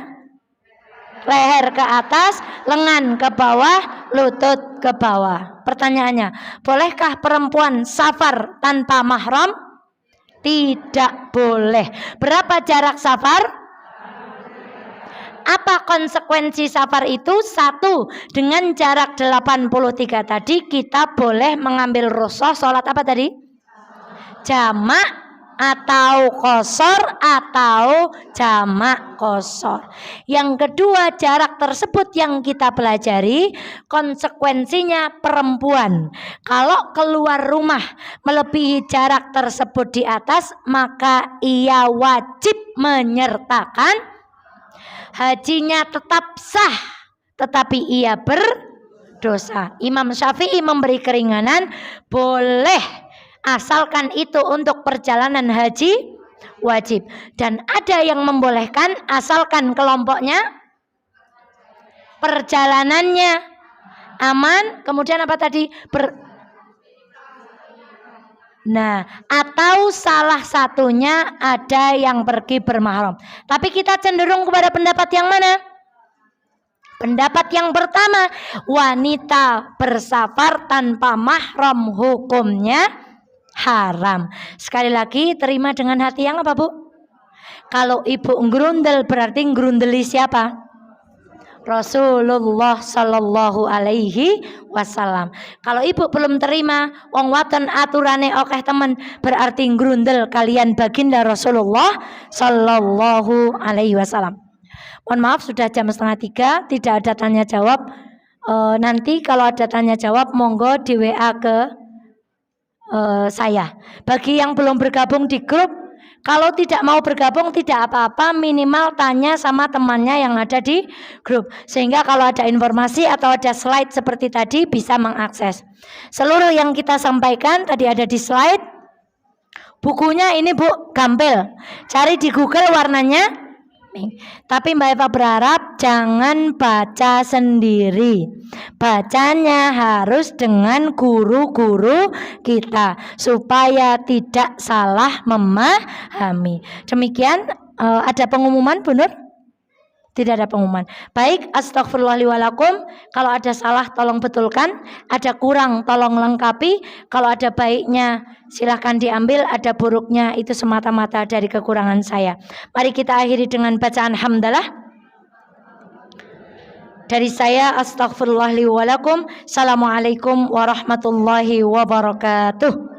Leher ke atas, lengan ke bawah, lutut ke bawah. Pertanyaannya, bolehkah perempuan safar tanpa mahram? Tidak boleh. Berapa jarak safar? Apa konsekuensi safar itu? Satu, dengan jarak 83 tadi kita boleh mengambil rukhsah sholat apa tadi? Jamak atau qashar atau jamak qashar. Yang kedua, jarak tersebut yang kita pelajari konsekuensinya perempuan. Kalau keluar rumah melebihi jarak tersebut di atas, maka ia wajib menyertakan hajinya tetap sah, tetapi ia berdosa. Imam Syafi'i memberi keringanan, boleh asalkan itu untuk perjalanan haji wajib. Dan ada yang membolehkan asalkan kelompoknya perjalanannya aman. Kemudian apa tadi? Nah, atau salah satunya ada yang pergi bermahram. Tapi kita cenderung kepada pendapat yang mana? Pendapat yang pertama, wanita bersafar tanpa mahram hukumnya haram. Sekali lagi, terima dengan hati yang apa, Bu? Kalau ibu ngerundel berarti ngerundeli siapa? Rasulullah Sallallahu Alaihi Wasallam. Kalau ibu belum terima wong waton aturane okeh temen, berarti ngrundel kalian baginda Rasulullah Sallallahu Alaihi Wasallam. Mohon maaf sudah jam 2:30, tidak ada tanya jawab. Nanti kalau ada tanya jawab monggo di WA ke saya. Bagi yang belum bergabung di grup, Kalau tidak mau bergabung tidak apa-apa, minimal tanya sama temannya yang ada di grup. Sehingga kalau ada informasi atau ada slide seperti tadi bisa mengakses. Seluruh yang kita sampaikan tadi ada di slide. Bukunya ini Bu, gampil. Cari di Google warnanya. Tapi Mbak Eva berharap jangan baca sendiri. Bacanya harus dengan guru-guru kita supaya tidak salah memahami. Demikian, ada pengumuman Bu Nur? Tidak ada pengumuman. Baik, astagfirullahaladzim. Kalau ada salah tolong betulkan, ada kurang tolong lengkapi. Kalau ada baiknya silahkan diambil, ada buruknya itu semata-mata dari kekurangan saya. Mari kita akhiri dengan bacaan hamdalah. Dari saya astagfirullahaladzim. Assalamualaikum warahmatullahi wabarakatuh.